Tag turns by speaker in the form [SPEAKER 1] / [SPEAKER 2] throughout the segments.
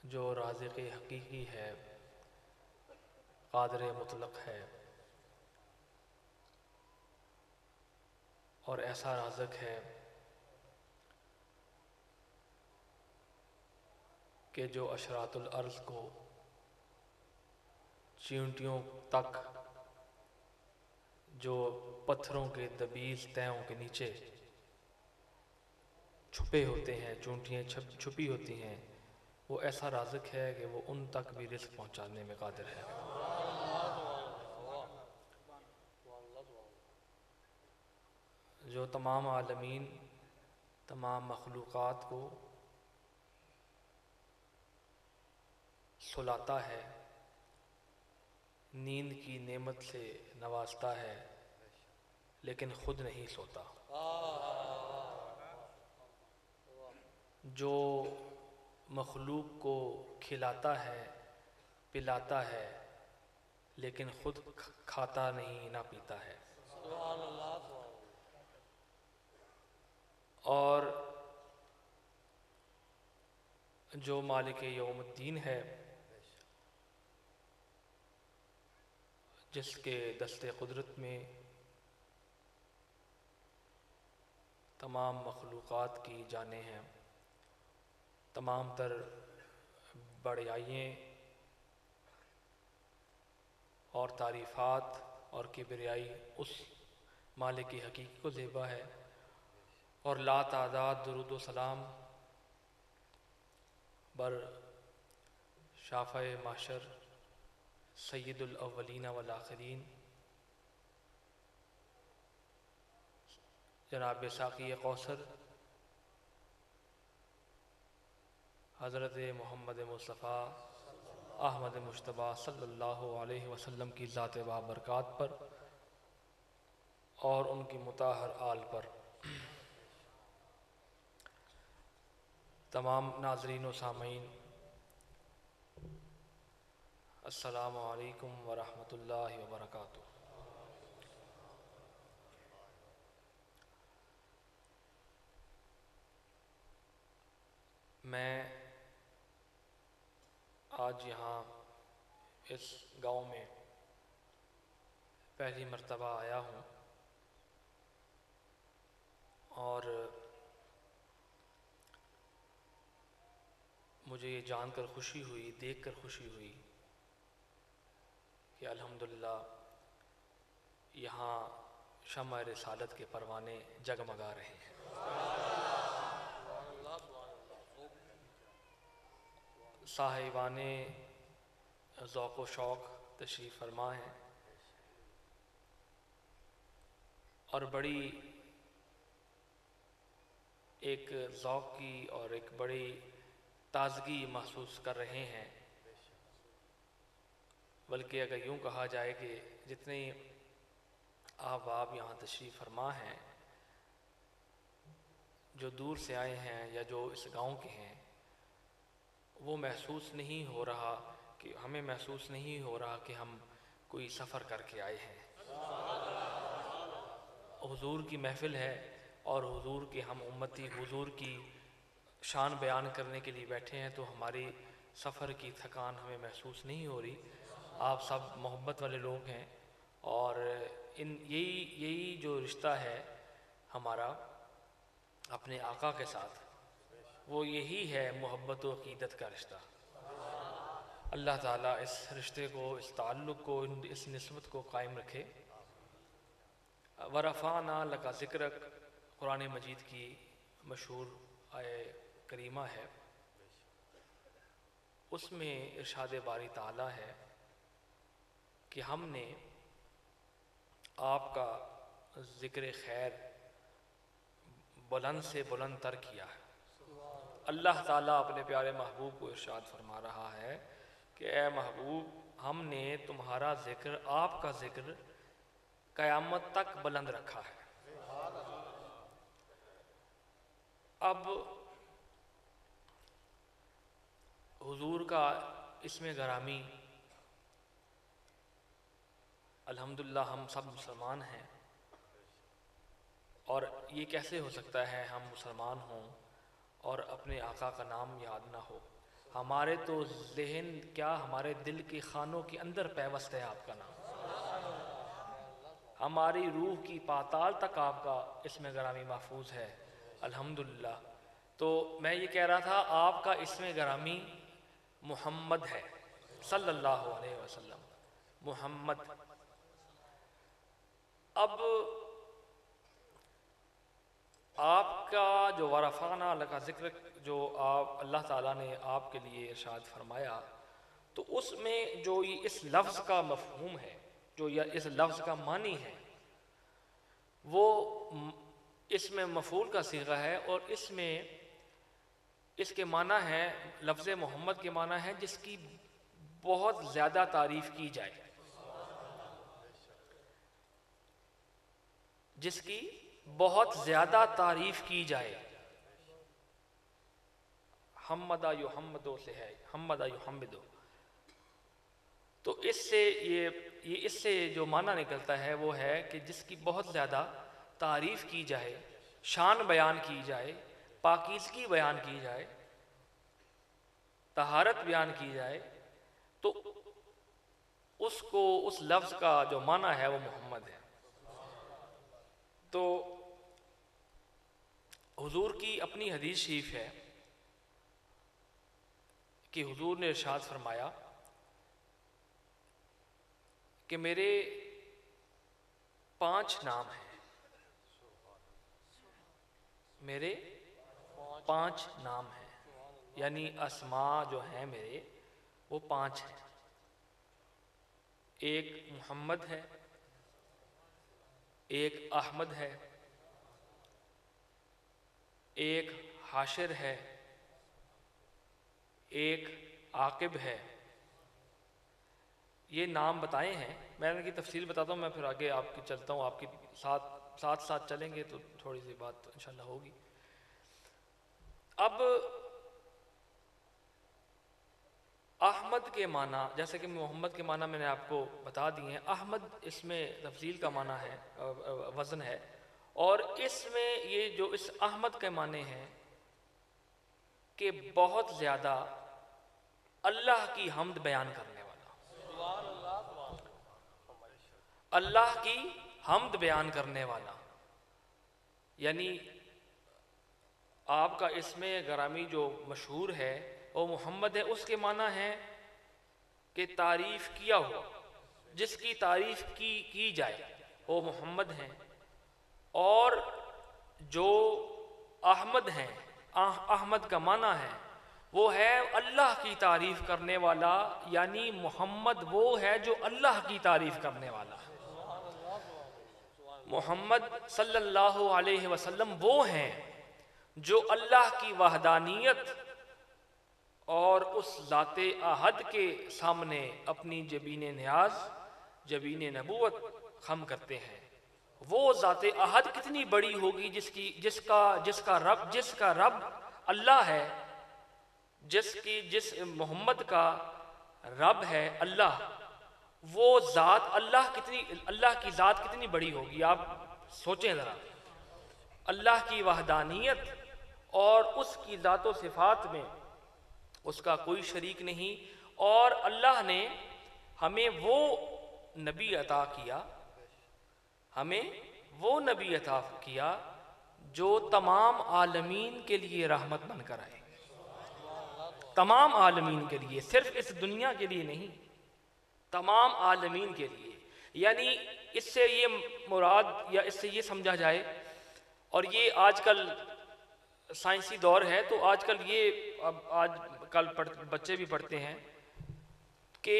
[SPEAKER 1] جو رازق حقیقی ہے، قادر مطلق ہے، اور ایسا رازق ہے کہ جو اشراط الارض کو چیونٹیوں تک، جو پتھروں کے دبیز تہوں کے نیچے چھپے ہوتے ہیں، چونٹیاں چھپی ہوتی ہیں، وہ ایسا رازق ہے کہ وہ ان تک بھی رزق پہنچانے میں قادر ہے۔ جو تمام عالمین، تمام مخلوقات کو سلاتا ہے، نیند کی نعمت سے نوازتا ہے، لیکن خود نہیں سوتا۔ جو مخلوق کو کھلاتا ہے، پلاتا ہے، لیکن خود کھاتا نہیں، نہ پیتا ہے۔ اور جو مالک یوم الدین ہے، جس کے دست قدرت میں تمام مخلوقات کی جانیں ہیں، تمام تر بڑیائییں اور تعریفات اور کبریائی اس مالک حقیقی کو زیبا ہے، اور لا تعداد درود و سلام بر شافع معشر سید الاولین والآخرین جناب ساقی کوثر حضرت محمد مصطفیٰ احمد مجتبیٰ صلی اللہ علیہ وسلم کی ذات بابرکات پر اور ان کی مطہر آل پر۔ تمام ناظرین و سامعین، السلام علیکم ورحمۃ اللہ وبرکاتہ۔ میں آج یہاں اس گاؤں میں پہلی مرتبہ آیا ہوں، اور مجھے یہ جان کر خوشی ہوئی، دیکھ کر خوشی ہوئی کہ الحمدللہ یہاں شمع رسالت کے پروانے جگمگا رہے ہیں۔ صاحبان ذوق و شوق تشریف فرما ہیں، اور بڑی ایک ذوق کی اور ایک بڑی تازگی محسوس کر رہے ہیں۔ بلکہ اگر یوں کہا جائے کہ جتنے احباب یہاں تشریف فرما ہیں، جو دور سے آئے ہیں یا جو اس گاؤں کے ہیں، وہ محسوس نہیں ہو رہا کہ ہمیں محسوس نہیں ہو رہا کہ ہم کوئی سفر کر کے آئے ہیں۔ حضور کی محفل ہے، اور حضور کے ہم امتی حضور کی شان بیان کرنے کے لیے بیٹھے ہیں، تو ہماری سفر کی تھکان ہمیں محسوس نہیں ہو رہی۔ آپ سب محبت والے لوگ ہیں، اور یہی جو رشتہ ہے ہمارا اپنے آقا کے ساتھ، وہ یہی ہے محبت و عقیدت کا رشتہ۔ اللہ تعالیٰ اس رشتے کو، اس تعلق کو، اس نسبت کو قائم رکھے۔ وَرَفَعْنَا لَكَ ذِكْرَكَ قرآن مجید کی مشہور آیہ کریمہ ہے، اس میں ارشاد باری تعالیٰ ہے کہ ہم نے آپ کا ذکر خیر بلند سے بلند تر کیا ہے۔ اللہ تعالیٰ اپنے پیارے محبوب کو ارشاد فرما رہا ہے کہ اے محبوب، ہم نے تمہارا ذکر، آپ کا ذکر قیامت تک بلند رکھا ہے۔ اب حضور کا اسم گرامی، الحمدللہ ہم سب مسلمان ہیں، اور یہ کیسے ہو سکتا ہے ہم مسلمان ہوں اور اپنے آقا کا نام یاد نہ ہو؟ ہمارے تو ذہن کیا ہمارے دل کے خانوں کے اندر پیوست ہے آپ کا نام، ہماری روح کی پاتال تک آپ کا اسم گرامی محفوظ ہے الحمدللہ۔ تو میں یہ کہہ رہا تھا آپ کا اسم گرامی محمد ہے صلی اللہ علیہ وسلم، محمد۔ اب آپ کا جو ورفعنا لک ذکر جو آپ اللہ تعالیٰ نے آپ کے لیے ارشاد فرمایا، تو اس میں جو یہ اس لفظ کا مفہوم ہے، جو یہ اس لفظ کا معنی ہے، وہ اس میں مفعول کا صیغہ ہے، اور اس میں اس کے معنی ہے، لفظ محمد کے معنی ہے جس کی بہت زیادہ تعریف کی جائے، جس کی بہت زیادہ تعریف کی جائے۔ حمدہ یحمدو سے ہے، حمدہ یحمدو، تو اس سے یہ اس سے جو معنی نکلتا ہے وہ ہے کہ جس کی بہت زیادہ تعریف کی جائے، شان بیان کی جائے، پاکیزگی بیان کی جائے، طہارت بیان کی جائے، تو اس کو اس لفظ کا جو معنی ہے وہ محمد ہے۔ تو حضور کی اپنی حدیث شریف ہے کہ حضور نے ارشاد فرمایا کہ میرے 5 نام ہیں، میرے 5 نام ہیں، یعنی اسماء جو ہیں میرے وہ 5 ہیں۔ ایک محمد ہے، ایک احمد ہے، ایک حاشر ہے، ایک عاقب ہے۔ یہ نام بتائے ہیں، میں ان کی تفصیل بتاتا ہوں، میں پھر آگے آپ کی چلتا ہوں، آپ کی ساتھ ساتھ چلیں گے تو تھوڑی سی بات انشاءاللہ ہوگی۔ اب احمد کے معنی، جیسے کہ محمد کے معنی میں نے آپ کو بتا دیے ہیں، احمد اس میں تفضیل کا معنی ہے، وزن ہے، اور اس میں یہ جو اس احمد کے معنی ہیں کہ بہت زیادہ اللہ کی حمد بیان کرنے والا، اللہ کی حمد بیان کرنے والا، یعنی آپ کا اسم گرامی جو مشہور ہے وہ محمد ہے، اس کے معنی ہے کہ تعریف کیا ہوا، جس کی تعریف کی جائے وہ محمد ہیں، اور جو احمد ہیں، احمد کا معنی ہے وہ ہے اللہ کی تعریف کرنے والا، یعنی محمد وہ ہے جو اللہ کی تعریف کرنے والا ہے۔ محمد صلی اللہ علیہ وسلم وہ ہیں جو اللہ کی وحدانیت اور اس ذات احد کے سامنے اپنی جبین نیاز، جبین نبوت خم کرتے ہیں۔ وہ ذات احد کتنی بڑی ہوگی جس کا رب اللہ ہے، جس محمد کا رب ہے اللہ، وہ ذات اللہ کی ذات کتنی بڑی ہوگی، آپ سوچیں ذرا۔ اللہ کی وحدانیت اور اس کی ذات و صفات میں اس کا کوئی شریک نہیں، اور اللہ نے ہمیں وہ نبی عطا کیا، ہمیں وہ نبی عطا کیا جو تمام عالمین کے لیے رحمت بن کر آئے، تمام عالمین کے لیے، صرف اس دنیا کے لیے نہیں، تمام عالمین کے لیے۔ یعنی اس سے یہ مراد یا اس سے یہ سمجھا جائے، اور یہ آج کل سائنسی دور ہے تو آج کل یہ آج کل بچے بھی پڑھتے ہیں کہ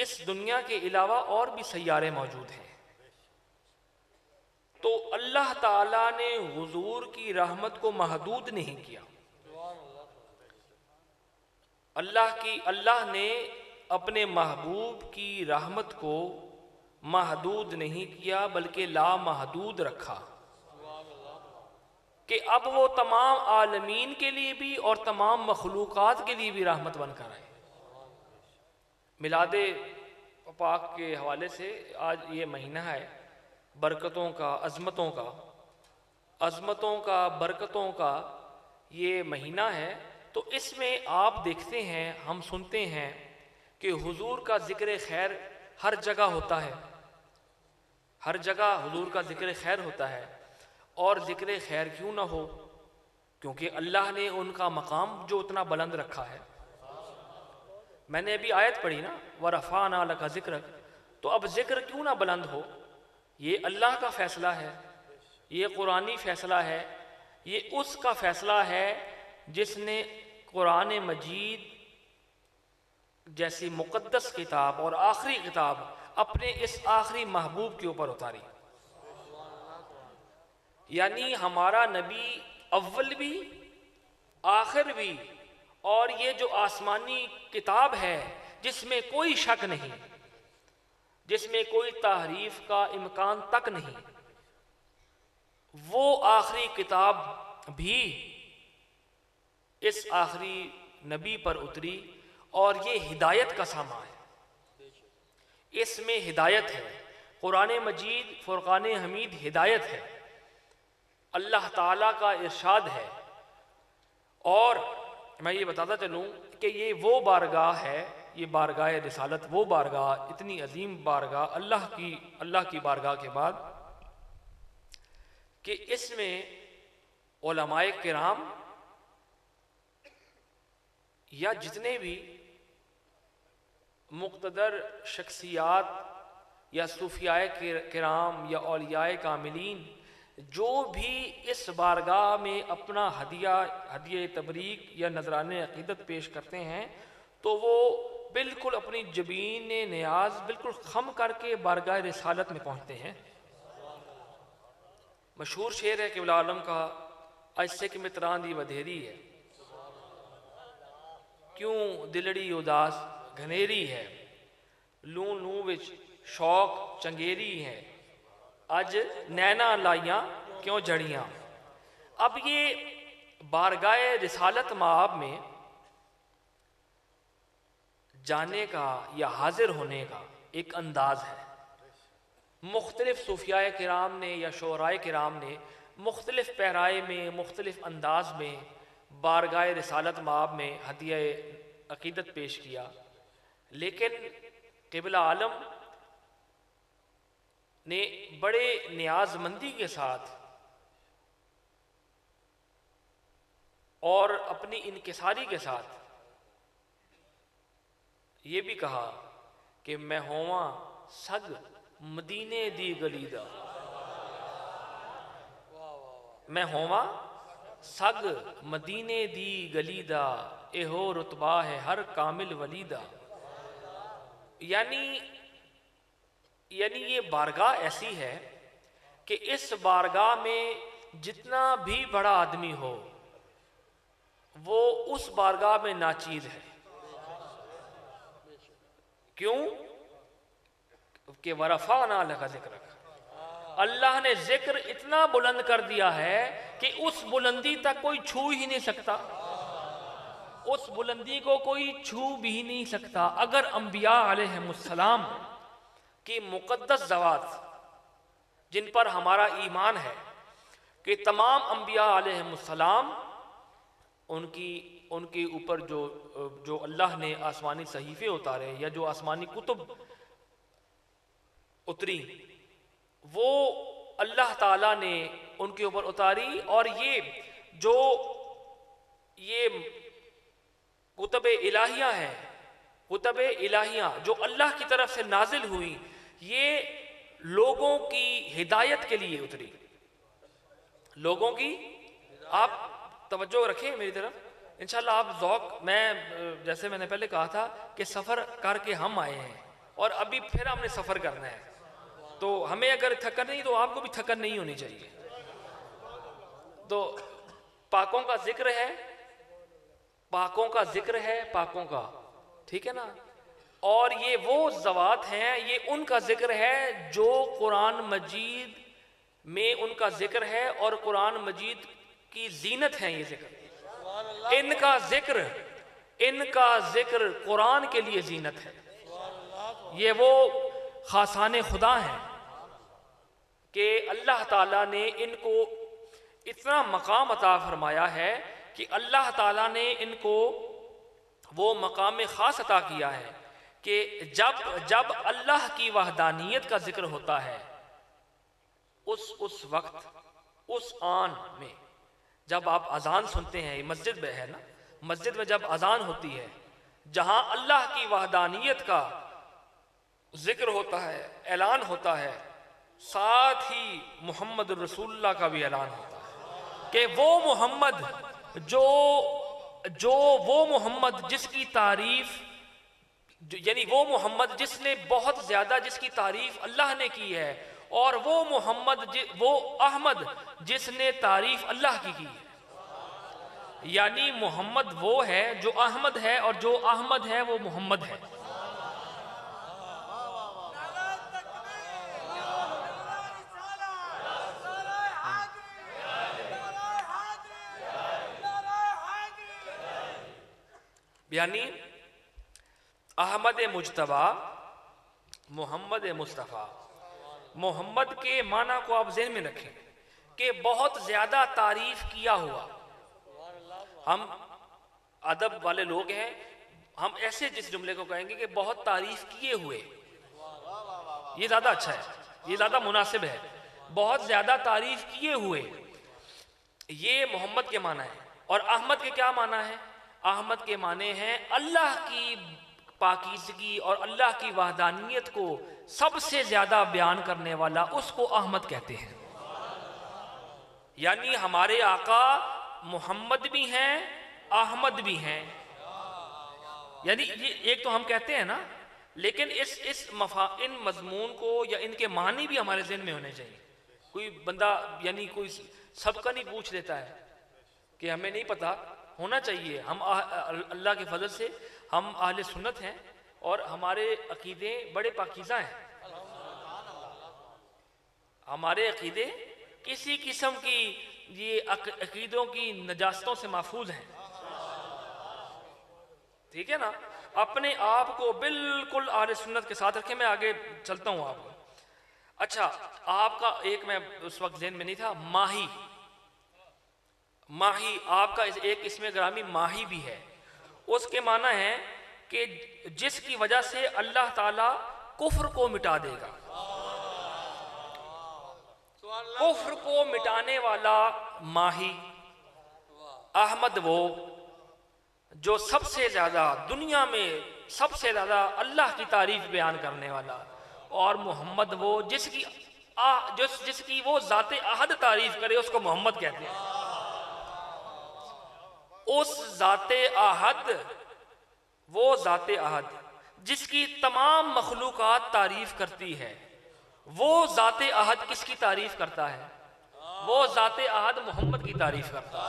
[SPEAKER 1] اس دنیا کے علاوہ اور بھی سیارے موجود ہیں، تو اللہ تعالیٰ نے حضور کی رحمت کو محدود نہیں کیا، اللہ نے اپنے محبوب کی رحمت کو محدود نہیں کیا بلکہ لامحدود رکھا، کہ اب وہ تمام عالمین کے لیے بھی اور تمام مخلوقات کے لیے بھی رحمت بن کر آئے۔ میلاد پاک کے حوالے سے آج یہ مہینہ ہے برکتوں کا، عظمتوں کا، برکتوں کا یہ مہینہ ہے، تو اس میں آپ دیکھتے ہیں، ہم سنتے ہیں کہ حضور کا ذکر خیر ہر جگہ ہوتا ہے، ہر جگہ حضور کا ذکر خیر ہوتا ہے. اور ذکر خیر کیوں نہ ہو؟ کیونکہ اللہ نے ان کا مقام جو اتنا بلند رکھا ہے. میں نے ابھی آیت پڑھی نا، وَرَفَعْنَا لَكَ ذِكْرَكَ، تو اب ذکر کیوں نہ بلند ہو؟ یہ اللہ کا فیصلہ ہے، یہ قرآنی فیصلہ ہے، یہ اس کا فیصلہ ہے جس نے قرآن مجید جیسی مقدس کتاب اور آخری کتاب اپنے اس آخری محبوب کے اوپر اتاری. یعنی ہمارا نبی اول بھی آخر بھی، اور یہ جو آسمانی کتاب ہے جس میں کوئی شک نہیں، جس میں کوئی تحریف کا امکان تک نہیں، وہ آخری کتاب بھی اس آخری نبی پر اتری، اور یہ ہدایت کا سامان ہے. اس میں ہدایت ہے. قرآن مجید فرقان حمید ہدایت ہے، اللہ تعالیٰ کا ارشاد ہے. اور میں یہ بتاتا چلوں کہ یہ وہ بارگاہ ہے، یہ بارگاہ رسالت، وہ بارگاہ، اتنی عظیم بارگاہ اللہ کی بارگاہ کے بعد، کہ اس میں علماء کرام یا جتنے بھی مقتدر شخصیات یا صوفیاء کرام یا اولیاء کاملین جو بھی اس بارگاہ میں اپنا ہدیہ تبریک یا نذران عقیدت پیش کرتے ہیں، تو وہ بالکل اپنی جبین نیاز بالکل خم کر کے بارگاہ رسالت میں پہنچتے ہیں. مشہور شعر ہے کہ عالم کا، ایسے کہ متران دی ودھیری ہے، کیوں دلڑی اداس گھنیری ہے، لوں لوں وچ شوق چنگیری ہے، اج نینا لائیاں کیوں جڑیاں. اب یہ بارگاہ رسالت مآب میں جانے کا یا حاضر ہونے کا ایک انداز ہے. مختلف صوفیاء کرام نے یا شعراء کرام نے مختلف پیرائے میں، مختلف انداز میں بارگاہ رسالت مآب میں ہدیہ عقیدت پیش کیا. لیکن قبلہ عالم نے بڑے نیاز مندی کے ساتھ اور اپنی انکساری کے ساتھ یہ بھی کہا کہ میں ہواں سگ مدینے دی گلی دا، میں ہواں سگ مدینے دی گلی دا، ایہو رتبہ ہے ہر کامل ولی دا. یعنی یہ بارگاہ ایسی ہے کہ اس بارگاہ میں جتنا بھی بڑا آدمی ہو وہ اس بارگاہ میں ناچیز ہے. کیوں کہ وَرَفَعْنَا لَكَ ذِكْرَكَ، اللہ نے ذکر اتنا بلند کر دیا ہے کہ اس بلندی تک کوئی چھو ہی نہیں سکتا، اس بلندی کو کوئی چھو بھی نہیں سکتا. اگر انبیاء علیہ السلام کی مقدس ذوات جن پر ہمارا ایمان ہے کہ تمام انبیاء علیہ السلام ان کے اوپر جو اللہ نے آسمانی صحیفے اتارے یا جو آسمانی کتب اتری وہ اللہ تعالیٰ نے ان کے اوپر اتاری، اور یہ کتب الہیہ ہیں، کتب الہیہ جو اللہ کی طرف سے نازل ہوئی، یہ لوگوں کی ہدایت کے لیے اتری. لوگوں کی، آپ توجہ رکھیں میری طرف انشاءاللہ. آپ ذوق، میں جیسے میں نے پہلے کہا تھا کہ سفر کر کے ہم آئے ہیں اور ابھی پھر ہم نے سفر کرنا ہے، تو ہمیں اگر تھکن نہیں تو آپ کو بھی تھکن نہیں ہونی چاہیے. تو پاکوں کا ذکر ہے، پاکوں کا ذکر ہے، پاکوں کا، ٹھیک ہے نا. اور یہ وہ ذوات ہیں، یہ ان کا ذکر ہے جو قرآن مجید میں ان کا ذکر ہے، اور قرآن مجید کی زینت ہے یہ ذکر. ان کا ذکر قرآن کے لیے زینت ہے. یہ وہ خاصان خدا ہیں کہ اللہ تعالیٰ نے ان کو اتنا مقام عطا فرمایا ہے کہ اللہ تعالیٰ نے ان کو وہ مقام خاص عطا کیا ہے کہ جب اللہ کی وحدانیت کا ذکر ہوتا ہے اس وقت اس آن میں جب آپ اذان سنتے ہیں، مسجد میں ہے نا، مسجد میں جب اذان ہوتی ہے جہاں اللہ کی وحدانیت کا ذکر ہوتا ہے، اعلان ہوتا ہے، ساتھ ہی محمد رسول اللہ کا بھی اعلان ہوتا ہے کہ وہ محمد جو وہ محمد جس کی تعریف، یعنی وہ محمد جس نے بہت زیادہ جس کی تعریف اللہ نے کی ہے، اور وہ محمد وہ احمد جس نے تعریف اللہ کی ہے. یعنی محمد وہ ہے جو احمد ہے، اور جو احمد ہے وہ محمد ہے. یعنی احمد مجتبی، محمد مصطفیٰ. محمد کے معنی کو آپ ذہن میں رکھیں کہ بہت زیادہ تعریف کیا ہوا. ہم ادب والے لوگ ہیں، ہم ایسے جس جملے کو کہیں گے کہ بہت تعریف کیے ہوئے، یہ زیادہ اچھا ہے، یہ زیادہ مناسب ہے. بہت زیادہ تعریف کیے ہوئے، یہ محمد کے معنی ہے. اور احمد کے کیا معنی ہے؟ احمد کے معنی ہیں اللہ کی پاکیزگی اور اللہ کی وحدانیت کو سب سے زیادہ بیان کرنے والا، اس کو احمد کہتے ہیں. یعنی ہمارے آقا محمد بھی ہیں، احمد بھی ہیں. یعنی یہ ایک تو ہم کہتے ہیں نا، لیکن ان مضمون کو یا ان کے معنی بھی ہمارے ذہن میں ہونے چاہیے. کوئی بندہ یعنی کوئی سب کا نہیں پوچھ لیتا ہے کہ ہمیں نہیں پتا، ہونا چاہیے. ہم اللہ کے فضل سے ہم اہل سنت ہیں اور ہمارے عقیدے بڑے پاکیزہ ہیں. ہمارے عقیدے کسی قسم کی یہ عقیدوں کی نجاستوں سے محفوظ ہیں. ٹھیک ہے نا؟ اپنے آپ کو بالکل اہل سنت کے ساتھ رکھیں. میں آگے چلتا ہوں آپ کو. اچھا، آپ کا ایک میں اس وقت ذہن میں نہیں تھا، ماہی آپ کا ایک اسم گرامی ماہی بھی ہے. اس کے معنی ہے کہ جس کی وجہ سے اللہ تعالیٰ کفر کو مٹا دے گا. کفر کو مٹانے والا ماہی. احمد وہ جو سب سے زیادہ دنیا میں سب سے زیادہ اللہ کی تعریف بیان کرنے والا. اور محمد وہ جس کی وہ ذات احد تعریف کرے، اس کو محمد کہتے ہیں. اس ذات احد، وہ ذات احد جس کی تمام مخلوقات تعریف کرتی ہے، وہ ذات احد کس کی تعریف کرتا ہے؟ وہ ذات احد محمد کی تعریف کرتا ہے.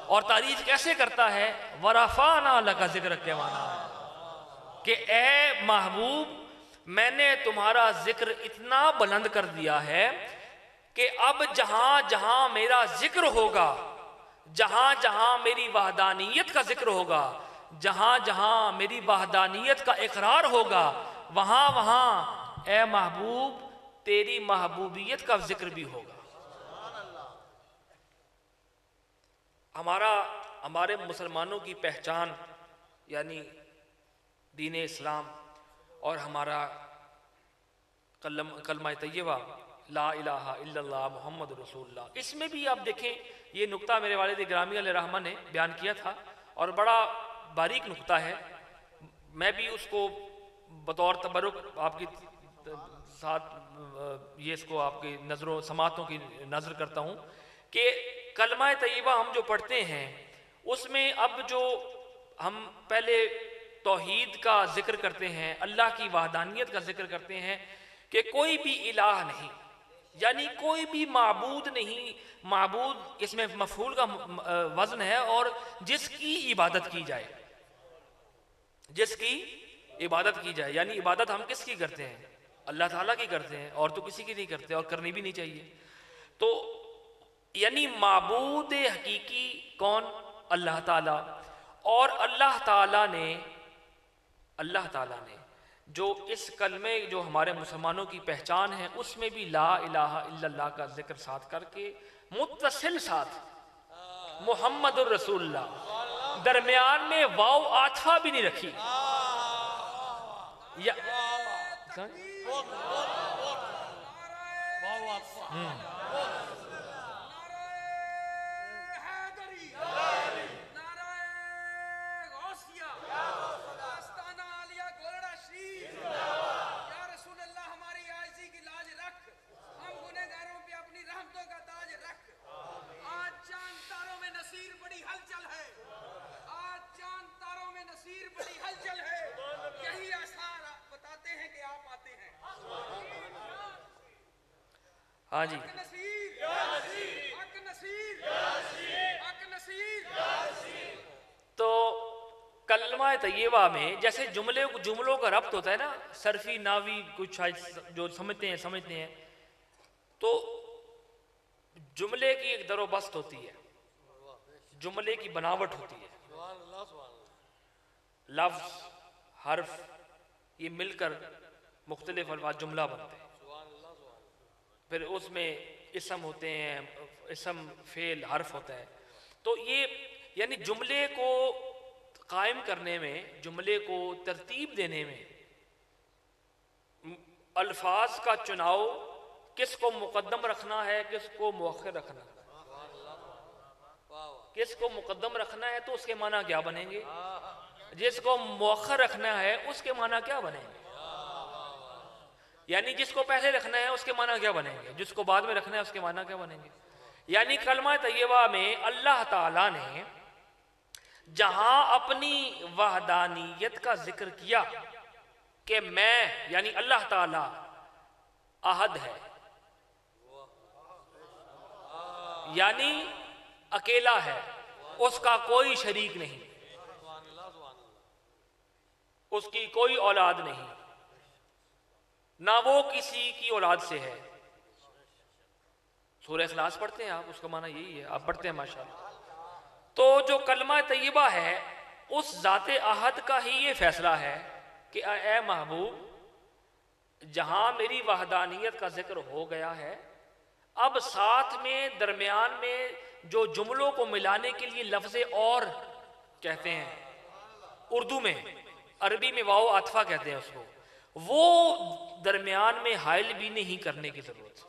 [SPEAKER 1] اور تعریف کیسے کرتا ہے؟ وَرَفَعْنَا لَكَ ذِكْرَكَ کے معنی ہے کہ اے محبوب، میں نے تمہارا ذکر اتنا بلند کر دیا ہے کہ اب جہاں جہاں میرا ذکر ہوگا، جہاں جہاں میری وحدانیت کا ذکر ہوگا، جہاں جہاں میری وحدانیت کا اقرار ہوگا، وہاں وہاں اے محبوب تیری محبوبیت کا ذکر بھی ہوگا. ہمارے مسلمانوں کی پہچان یعنی دین اسلام اور ہمارا کلمہ طیبہ لا الہ الا اللہ محمد رسول اللہ، اس میں بھی آپ دیکھیں یہ نقطہ میرے والد گرامی علیہ رحمہ نے بیان کیا تھا، اور بڑا باریک نقطہ ہے. میں بھی اس کو بطور تبرک آپ کی ساتھ یہ اس کو آپ کی نظروں سماعتوں کی نظر کرتا ہوں کہ کلمہ طیبہ ہم جو پڑھتے ہیں اس میں اب جو ہم پہلے توحید کا ذکر کرتے ہیں، اللہ کی وحدانیت کا ذکر کرتے ہیں کہ کوئی بھی الہ نہیں، یعنی کوئی بھی معبود نہیں. معبود اس میں مفعول کا وزن ہے، اور جس کی عبادت کی جائے، جس کی عبادت کی جائے. یعنی عبادت ہم کس کی کرتے ہیں؟ اللہ تعالیٰ کی کرتے ہیں، اور تو کسی کی نہیں کرتے، اور کرنی بھی نہیں چاہیے. تو یعنی معبود حقیقی کون؟ اللہ تعالیٰ. اور اللہ تعالیٰ نے جو اس کلمے جو ہمارے مسلمانوں کی پہچان ہے اس میں بھی لا الہ الا اللہ کا ذکر ساتھ کر کے متصل ساتھ محمد الرسول اللہ، درمیان میں واو عاطفہ بھی نہیں رکھی. یا ہاں جی، تو کلمہ طیبہ میں جیسے جملوں کا ربط ہوتا ہے نا، صرفی ناوی کچھ جو سمجھتے ہیں، تو جملے کی ایک در و بست ہوتی ہے، جملے کی بناوٹ ہوتی ہے، لفظ حرف یہ مل کر مختلف الفاظ جملہ بنتے ہیں. پھر اس میں اسم ہوتے ہیں، اسم فعل حرف ہوتا ہے. تو یہ یعنی جملے کو قائم کرنے میں، جملے کو ترتیب دینے میں الفاظ کا چناؤ، کس کو مقدم رکھنا ہے، کس کو مؤخر رکھنا ہے. کس کو مقدم رکھنا ہے تو اس کے معنی کیا بنیں گے، جس کو مؤخر رکھنا ہے اس کے معنی کیا بنیں گے. یعنی جس کو پہلے رکھنا ہے اس کے معنی کیا بنیں گے، جس کو بعد میں رکھنا ہے اس کے معنی کیا بنیں گے. یعنی کلمہ طیبہ میں اللہ تعالیٰ نے جہاں اپنی وحدانیت کا ذکر کیا کہ میں یعنی اللہ تعالیٰ احد ہے، یعنی اکیلا ہے، اس کا کوئی شریک نہیں، اس کی کوئی اولاد نہیں، نہ وہ کسی کی اولاد سے ہے. سورہ اخلاص پڑھتے ہیں آپ، اس کا معنی یہی ہے، آپ پڑھتے ہیں ماشاءاللہ. تو جو کلمہ طیبہ ہے اس ذات احد کا ہی یہ فیصلہ ہے کہ اے محبوب، جہاں میری وحدانیت کا ذکر ہو گیا ہے، اب ساتھ میں درمیان میں جو جملوں کو ملانے کے لیے لفظ اور کہتے ہیں، اردو میں، عربی میں واو عاطفہ کہتے ہیں اس کو، وہ درمیان میں حائل بھی نہیں کرنے کی ضرورت.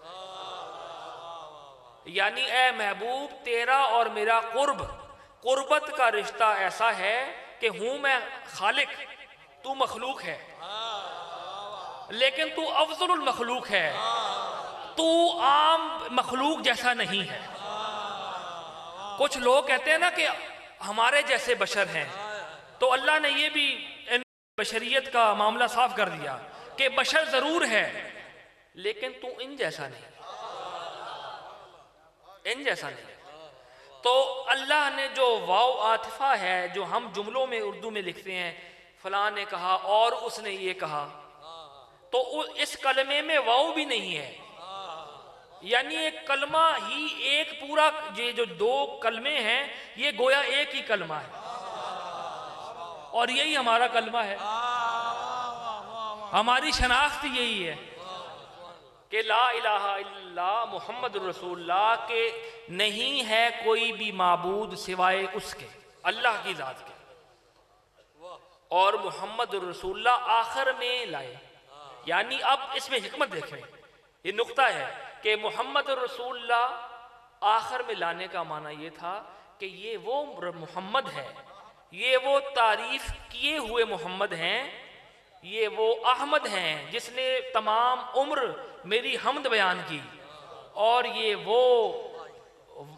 [SPEAKER 1] یعنی اے محبوب، تیرا اور میرا قربت کا رشتہ ایسا ہے کہ ہوں میں خالق، تو مخلوق ہے، لیکن تو افضل المخلوق ہے، تو عام مخلوق جیسا نہیں ہے. کچھ لوگ کہتے ہیں نا کہ ہمارے جیسے بشر ہیں، تو اللہ نے یہ بھی ان بشریت کا معاملہ صاف کر دیا کہ بشر ضرور ہے لیکن تو ان جیسا نہیں، ان جیسا نہیں. تو اللہ نے جو واو عاطفہ ہے جو ہم جملوں میں اردو میں لکھتے ہیں، فلاں نے کہا اور اس نے یہ کہا، تو اس کلمے میں واو بھی نہیں ہے. یعنی ایک کلمہ ہی ایک پورا، یہ جو دو کلمے ہیں یہ گویا ایک ہی کلمہ ہے، اور یہی ہمارا کلمہ ہے. ہماری شناخت یہی ہے کہ لا الہ الا اللہ محمد الرسول اللہ، کہ نہیں ہے کوئی بھی معبود سوائے اس کے، اللہ کی ذات کے، اور محمد الرسول اللہ آخر میں لائے. یعنی اب اس میں حکمت دیکھیں، یہ نقطہ ہے کہ محمد الرسول اللہ آخر میں لانے کا معنی یہ تھا کہ یہ وہ محمد ہے، یہ وہ تعریف کیے ہوئے محمد ہیں، یہ وہ احمد ہیں جس نے تمام عمر میری حمد بیان کی، اور یہ وہ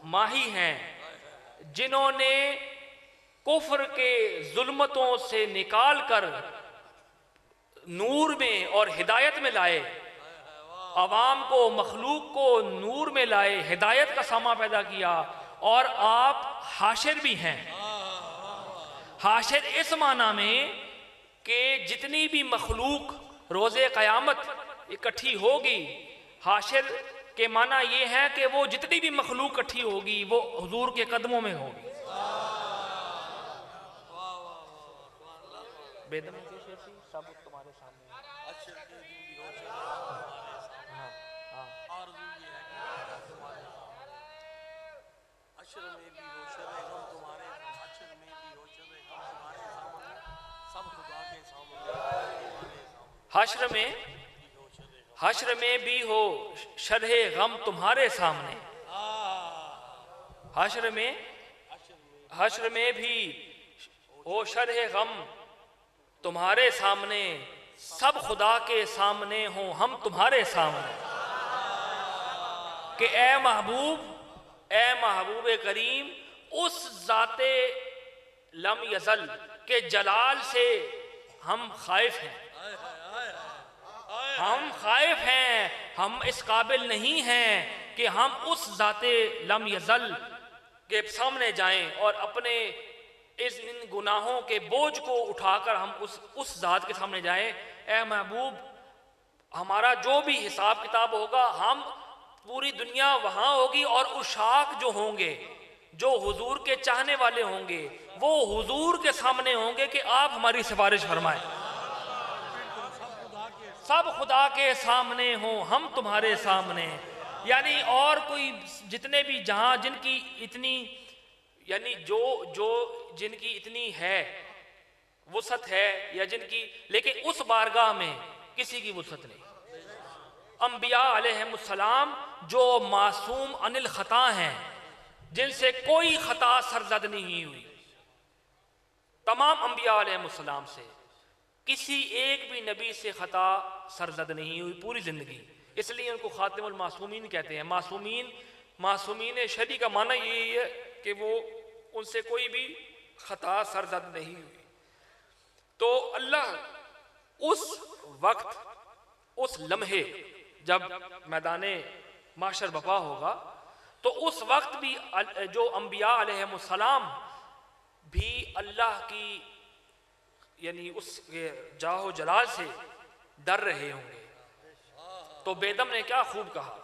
[SPEAKER 1] ماہی ہیں جنہوں نے کفر کے ظلمتوں سے نکال کر نور میں اور ہدایت میں لائے، عوام کو، مخلوق کو نور میں لائے، ہدایت کا سامہ پیدا کیا. اور آپ حاشر بھی ہیں. حاشر اس معنی میں کہ جتنی بھی مخلوق روز قیامت اکٹھی ہوگی، حاشر کے معنی یہ ہے کہ وہ جتنی بھی مخلوق اکٹھی ہوگی وہ حضور کے قدموں میں ہوگی. بیدم کے شیخی سب تمہارے سامنے حشر میں بھی ہو شرح غم تمہارے سامنے، حشر میں بھی ہو شرح غم تمہارے سامنے، سب خدا کے سامنے ہوں ہم تمہارے سامنے، کہ اے محبوب کریم اس ذات لم یزل کے جلال سے ہم خائف ہیں، ہم اس قابل نہیں ہیں کہ ہم اس ذات لم یزل کے سامنے جائیں اور اپنے ان گناہوں کے بوجھ کو اٹھا کر ہم اس ذات کے سامنے جائیں۔ اے محبوب ہمارا جو بھی حساب کتاب ہوگا، ہم پوری دنیا وہاں ہوگی اور عشاق جو ہوں گے، جو حضور کے چاہنے والے ہوں گے، وہ حضور کے سامنے ہوں گے کہ آپ ہماری سفارش فرمائیں، سب خدا کے سامنے ہوں ہم تمہارے سامنے۔ یعنی اور کوئی جتنے بھی جہاں جن کی اتنی یعنی جن کی اتنی ہے وسعت ہے یا جن کی، لیکن اس بارگاہ میں کسی کی وسعت نہیں۔ انبیاء علیہم السلام جو معصوم عن الخطا ہیں، جن سے کوئی خطا سرزد نہیں ہوئی، تمام انبیاء علیہم السلام سے کسی ایک بھی نبی سے خطا سرزد نہیں ہوئی پوری زندگی، اس لیے ان کو خاتم المعصومین کہتے ہیں۔ معصومین شرعی کا معنی یہی ہے کہ وہ ان سے کوئی بھی خطا سرزد نہیں ہوئی۔ تو اللہ اس وقت، اس لمحے جب میدان محشر برپا ہوگا، تو اس وقت بھی جو انبیاء علیہم السلام بھی اللہ کی یعنی اس کے جاہ و جلال سے ڈر رہے ہوں گے۔ تو بیدم نے کیا خوب کہا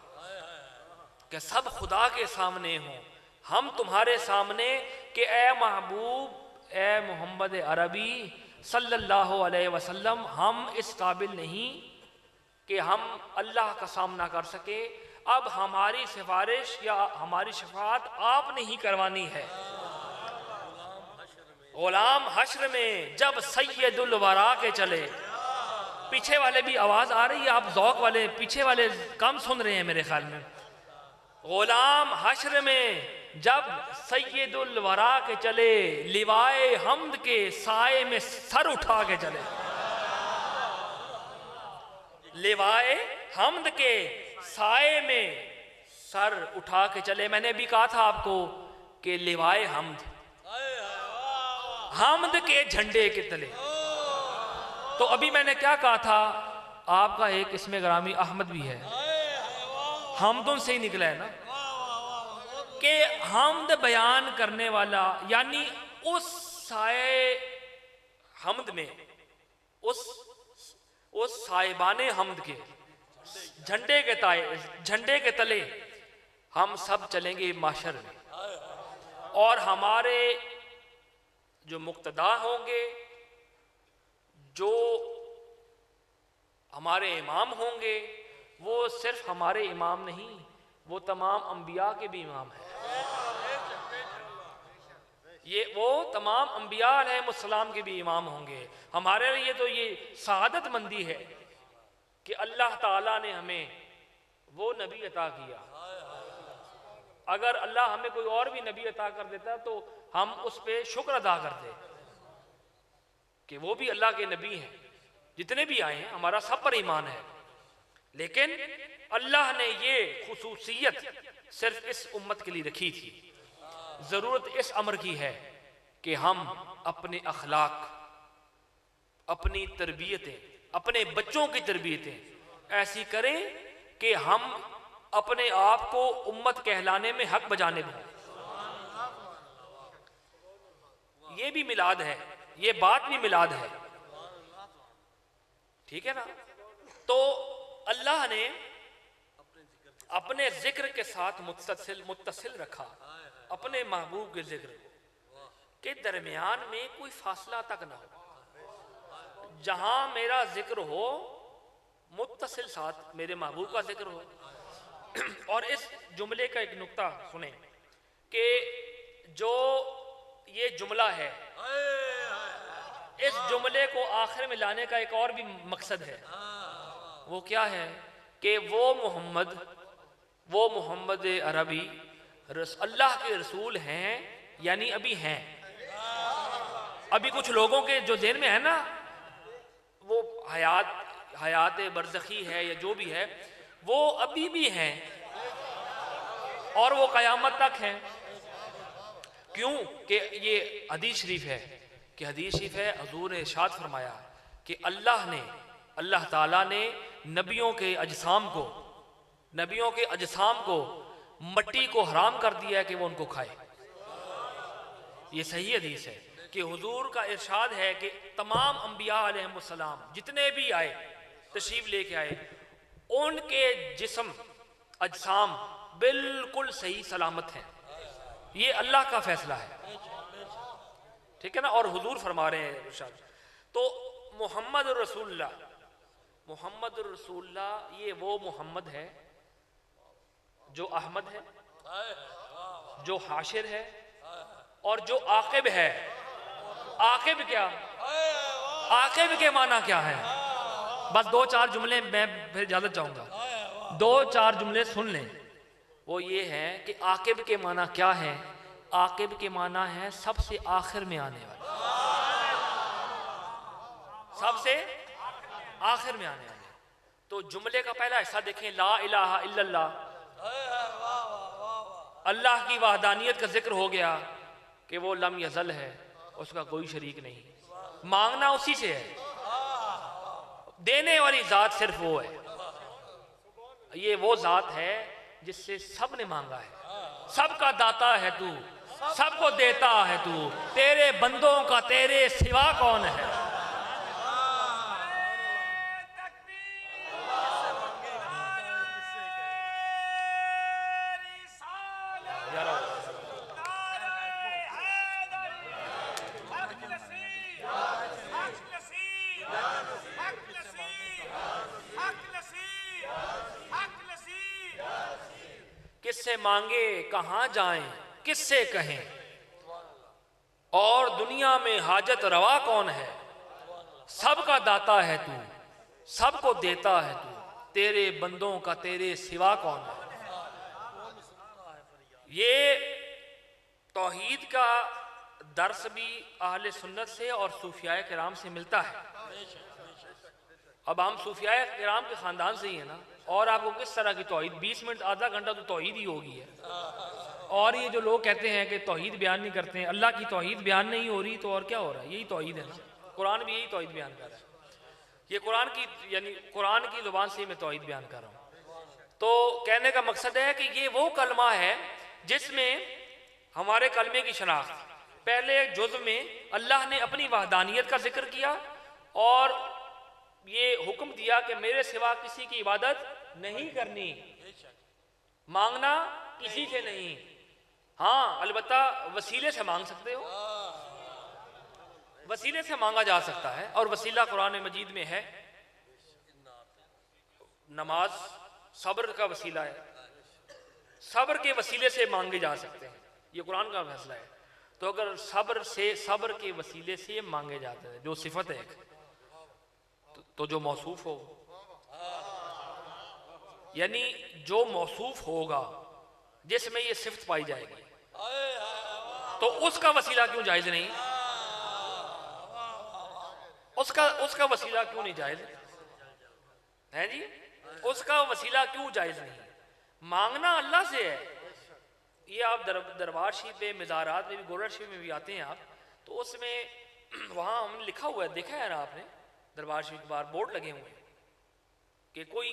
[SPEAKER 1] کہ سب خدا کے سامنے ہوں ہم تمہارے سامنے، کہ اے محبوب، اے محمد عربی صلی اللہ علیہ وسلم، ہم اس قابل نہیں کہ ہم اللہ کا سامنا کر سکے، اب ہماری سفارش یا ہماری شفاعت آپ نے ہی کروانی ہے۔ غلام حشر میں جب سید الورا کے چلے، پیچھے والے بھی آواز آ رہی ہے، آپ ذوق والے پیچھے والے کم سن رہے ہیں میرے خیال میں۔ غلام حشر میں جب سید الورا کے چلے، لوائے حمد کے سائے میں سر اٹھا کے چلے، لوائے حمد کے سائے میں سر اٹھا کے چلے۔ میں نے ابھی کہا تھا آپ کو کہ لوائے حمد کے جھنڈے کے تلے، تو ابھی میں نے کیا کہا تھا، آپ کا ایک اسم گرامی احمد بھی ہے، حمدن سے ہی نکلا ہے نا، کہ حمد بیان کرنے والا، یعنی اس سائے حمد میں، اس صاحبان حمد کے جھنڈے کے تلے ہم سب چلیں گے محشر میں، اور ہمارے جو مقتدا ہوں گے، جو ہمارے امام ہوں گے، وہ صرف ہمارے امام نہیں، وہ تمام انبیاء کے بھی امام ہیں۔ وہ تمام انبیاء علیہ السلام کے بھی امام ہوں گے۔ ہمارے لیے تو یہ سعادت مندی ہے کہ اللہ تعالیٰ نے ہمیں وہ نبی عطا کیا۔ اگر اللہ ہمیں کوئی اور بھی نبی عطا کر دیتا تو ہم اس پہ شکر ادا کرتے کہ وہ بھی اللہ کے نبی ہیں، جتنے بھی آئے ہیں ہمارا سب پر ایمان ہے، لیکن اللہ نے یہ خصوصیت صرف اس امت کے لیے رکھی تھی۔ ضرورت اس امر کی ہے کہ ہم اپنے اخلاق، اپنی تربیتیں، اپنے بچوں کی تربیتیں ایسی کریں کہ ہم اپنے آپ کو امت کہلانے میں حق بجانب ہوں۔ یہ بھی میلاد ہے، یہ بات بھی میلاد ہے، ٹھیک ہے نا؟ تو اللہ نے اپنے ذکر کے ساتھ متصل رکھا اپنے محبوب کے ذکر کے درمیان میں کوئی فاصلہ تک نہ ہو، جہاں میرا ذکر ہو متصل ساتھ میرے محبوب کا ذکر ہو۔ اور اس جملے کا ایک نقطہ سنیں کہ جو یہ جملہ ہے اس جملے کو آخر میں لانے کا ایک اور بھی مقصد ہے. وہ کیا ہے کہ وہ محمد عربی اللہ کے رسول ہیں، یعنی ابھی ہیں. ابھی کچھ لوگوں کے جو ذہن میں ہے نا وہ حیات برزخی ہے یا جو بھی ہے، وہ ابھی بھی ہیں اور وہ قیامت تک ہیں. کیوں کہ یہ حدیث شریف ہے حضور نے ارشاد فرمایا کہ اللہ تعالیٰ نے نبیوں کے اجسام کو مٹی کو حرام کر دیا ہے کہ وہ ان کو کھائے. یہ صحیح حدیث ہے کہ حضور کا ارشاد ہے کہ تمام انبیاء علیہ السلام جتنے بھی آئے تشریف لے کے آئے، ان کے جسم اجسام بالکل صحیح سلامت ہیں. یہ اللہ کا فیصلہ ہے، ٹھیک ہے نا. اور حضور فرما رہے ہیں ارشاد. تو محمد رسول اللہ یہ وہ محمد ہے جو احمد ہے، جو حاشر ہے اور جو عاقب ہے. عاقب کیا؟ عاقب کے معنی کیا ہے؟ بس 2-4 جملے میں پھر اجازت چاہوں گا، 2-4 جملے سن لیں. وہ یہ ہے کہ عاقب کے معنی کیا ہے؟ عاقب کے معنی ہے سب سے آخر میں آنے والا، سب سے آخر میں آنے والا. تو جملے کا پہلا حصہ دیکھیں، لا الہ الا اللہ، اللہ کی وحدانیت کا ذکر ہو گیا کہ وہ لم یزل ہے، اس کا کوئی شریک نہیں. مانگنا اسی سے ہے، دینے والی ذات صرف وہ ہے. یہ وہ ذات ہے جس سے سب نے مانگا ہے. سب کا داتا ہے تو، سب کو دیتا ہے تو، تیرے بندوں کا تیرے سوا کون ہے. کس سے مانگے کہاں جائیں، کس سے کہیں، اور دنیا میں حاجت روا کون ہے. سب کا داتا ہے تو، سب کو دیتا ہے تو، تیرے بندوں کا تیرے سوا کون ہے. یہ توحید کا درس بھی اہل سنت سے اور صوفیاء کرام سے ملتا ہے. اب ہم صوفیاء کرام کے خاندان سے ہی ہیں نا، اور آپ کو کس طرح کی توحید، 20 منٹ آدھا گھنٹہ تو توحید ہی ہوگی ہے. اور یہ جو لوگ کہتے ہیں کہ توحید بیان نہیں کرتے ہیں، اللہ کی توحید بیان نہیں ہو رہی تو اور کیا ہو رہا ہے؟ یہی توحید ہے نا. قرآن بھی یہی توحید بیان کر رہا ہے. یہ قرآن کی زبان سے میں توحید بیان کر رہا ہوں. تو کہنے کا مقصد ہے کہ یہ وہ کلمہ ہے جس میں ہمارے کلمے کی شناخت. پہلے جزء میں اللہ نے اپنی وحدانیت کا ذکر کیا اور یہ حکم دیا کہ میرے سوا کسی کی عبادت نہیں کرنی، مانگنا کسی سے نہیں. ہاں البتہ وسیلے سے مانگ سکتے ہو، وسیلے سے مانگا جا سکتا ہے. اور وسیلہ قرآن مجید میں ہے، نماز صبر کا وسیلہ ہے، صبر کے وسیلے سے مانگے جا سکتے ہیں. یہ قرآن کا فیصلہ ہے. تو اگر صبر کے وسیلے سے مانگے جاتے ہیں، جو صفت ہے تو جو موصوف ہو، یعنی جو موصوف ہوگا جس میں یہ صفت پائی جائے گی، تو اس کا وسیلہ کیوں جائز نہیں؟ اس کا وسیلہ کیوں نہیں جائز ہے جی؟ اس کا وسیلہ کیوں جائز نہیں؟ مانگنا اللہ سے ہے. یہ آپ دربار شریف میں، مزارات میں بھی، گولڈن شریف میں بھی آتے ہیں آپ، تو اس میں وہاں ہم نے لکھا ہوا ہے، دیکھا ہے نا آپ نے، دربار شریف کے باہر بورڈ لگے ہوئے ہیں کہ کوئی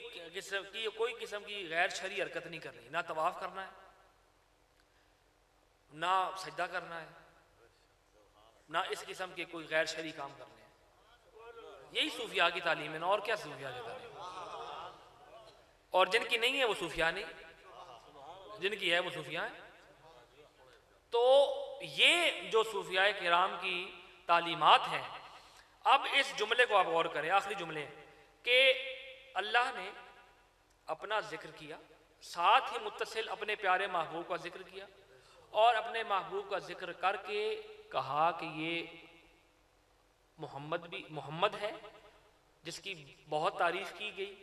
[SPEAKER 1] قسم کی غیر شرعی حرکت نہیں کرنی، نہ طواف کرنا ہے، نہ سجدہ کرنا ہے، نہ اس قسم کے کوئی غیر شرعی کام کرنے ہیں. یہی صوفیاء کی تعلیم ہے نا، اور کیا صوفیاء کی تعلیم ہے. اور جن کی نہیں ہے وہ صوفیاء نہیں، جن کی ہے وہ صوفیاء ہیں. تو یہ جو صوفیاء کرام کی تعلیمات ہیں. اب اس جملے کو آپ غور کریں، آخری جملے کہ اللہ نے اپنا ذکر کیا، ساتھ ہی متصل اپنے پیارے محبوب کا ذکر کیا، اور اپنے محبوب کا ذکر کر کے کہا کہ یہ محمد ہے جس کی بہت تعریف کی گئی،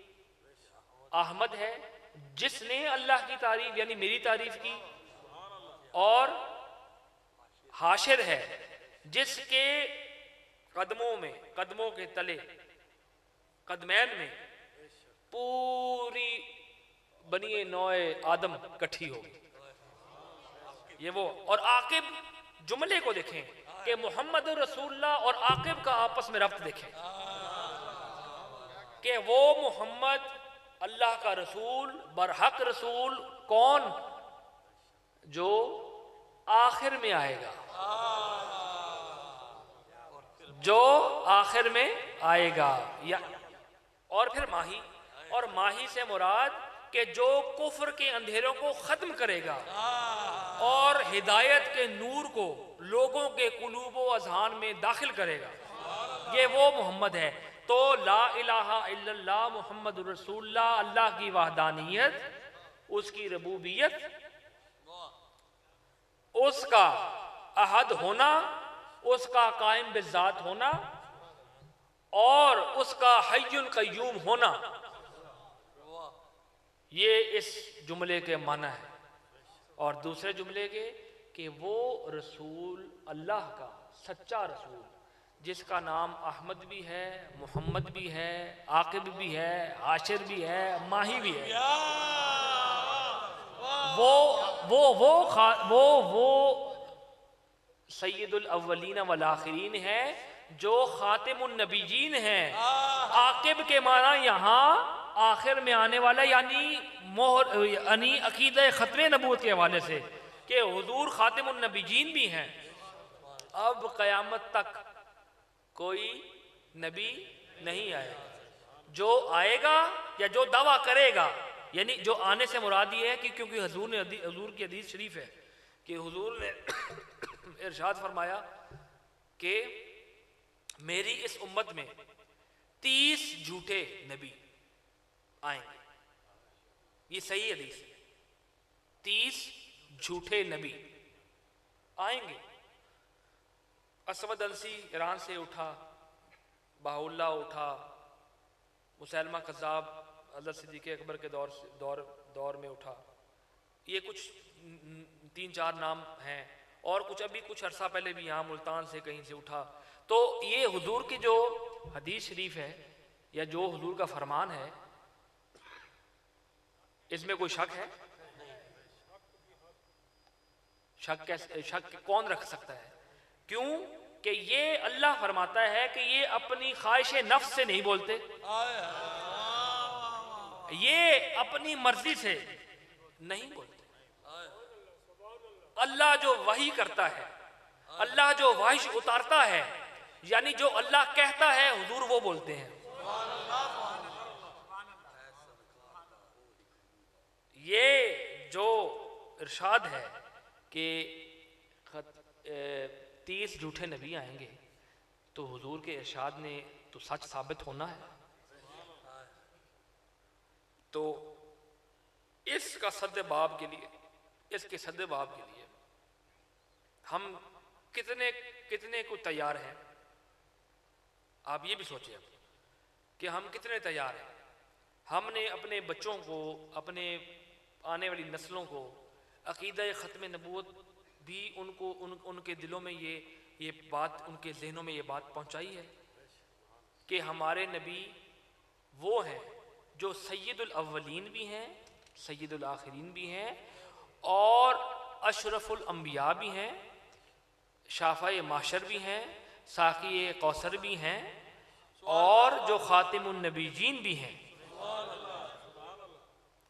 [SPEAKER 1] احمد ہے جس نے اللہ کی تعریف یعنی میری تعریف کی، اور حاشر ہے جس کے قدموں کے تلے قدمین میں پوری بنی نوع آدم کٹھی ہوگی، یہ وہ۔ اور عاقب جملے کو دیکھیں کہ محمد رسول اللہ اور عاقب کا آپس میں ربط دیکھیں کہ وہ محمد اللہ کا رسول، برحق رسول کون؟ جو آخر میں آئے گا، جو آخر میں آئے گا، اور پھر ماہی، اور ماہی سے مراد کہ جو کفر کے اندھیروں کو ختم کرے گا اور ہدایت کے نور کو لوگوں کے قلوب و اذہان میں داخل کرے گا، یہ وہ محمد ہے۔ تو لا الہ الا اللہ محمد رسول اللہ، اللہ کی وحدانیت، اس کی ربوبیت، اس کا احد ہونا، اس کا قائم بالذات ہونا، اور اس کا حی القیوم ہونا، یہ اس جملے کے معنی ہے۔ اور دوسرے جملے کے کہ وہ رسول اللہ کا سچا رسول جس کا نام احمد بھی ہے، محمد بھی ہے، عاقب بھی ہے، عاشر بھی ہے، ماہی بھی ہے، وہ سید الاولین والآخرین ہے، جو خاتم النبیین ہیں۔ عاقب کے معنی یہاں آخر میں آنے والا، یعنی عقیدہ ختم نبوت کے حوالے سے کہ حضور خاتم النبیین بھی ہیں۔ اب قیامت تک کوئی نبی نہیں آئے گا، جو آئے گا یا جو دعویٰ کرے گا، یعنی جو آنے سے مراد یہ ہے کہ کیونکہ حضور کی حدیث شریف ہے کہ حضور نے ارشاد فرمایا کہ میری اس امت میں 30 جھوٹے نبی آئیں گے، یہ صحیح حدیث ہے، 30 جھوٹے نبی آئیں گے۔ اسود انسی ایران سے اٹھا، بہاء اللہ اٹھا، مسیلمہ کذاب حضرت صدیق اکبر کے دور میں اٹھا، یہ کچھ 3-4 نام ہیں، اور کچھ عرصہ پہلے بھی یہاں ملتان سے کہیں سے اٹھا۔ تو یہ حضور کی جو حدیث شریف ہے یا جو حضور کا فرمان ہے، اس میں کوئی شک ہے؟ شک کون رکھ سکتا ہے؟ کیوں کہ یہ اللہ فرماتا ہے کہ یہ اپنی خواہش نفس سے نہیں بولتے، یہ اپنی مرضی سے نہیں بولتے۔ اللہ جو وحی کرتا ہے، اللہ جو وحی اتارتا ہے، یعنی جو اللہ کہتا ہے حضور وہ بولتے ہیں۔ یہ جو ارشاد ہے کہ 30 جھوٹے نبی آئیں گے، تو حضور کے ارشاد نے تو سچ ثابت ہونا ہے۔ تو اس کا صد باب کے لیے، اس کے صد باب کے لیے ہم کتنے کو تیار ہیں؟ آپ یہ بھی سوچیں کہ ہم کتنے تیار ہیں۔ ہم نے اپنے بچوں کو، اپنے آنے والی نسلوں کو عقیدہ ختم نبوت بھی ان کے دلوں میں یہ بات، ان کے ذہنوں میں یہ بات پہنچائی ہے کہ ہمارے نبی وہ ہیں جو سید الاولین بھی ہیں، سید الآخرین بھی ہیں، اور اشرف الانبیاء بھی ہیں، شافع معشر بھی ہیں، ساقی کوثر بھی ہیں، اور جو خاتم النبیین بھی ہیں۔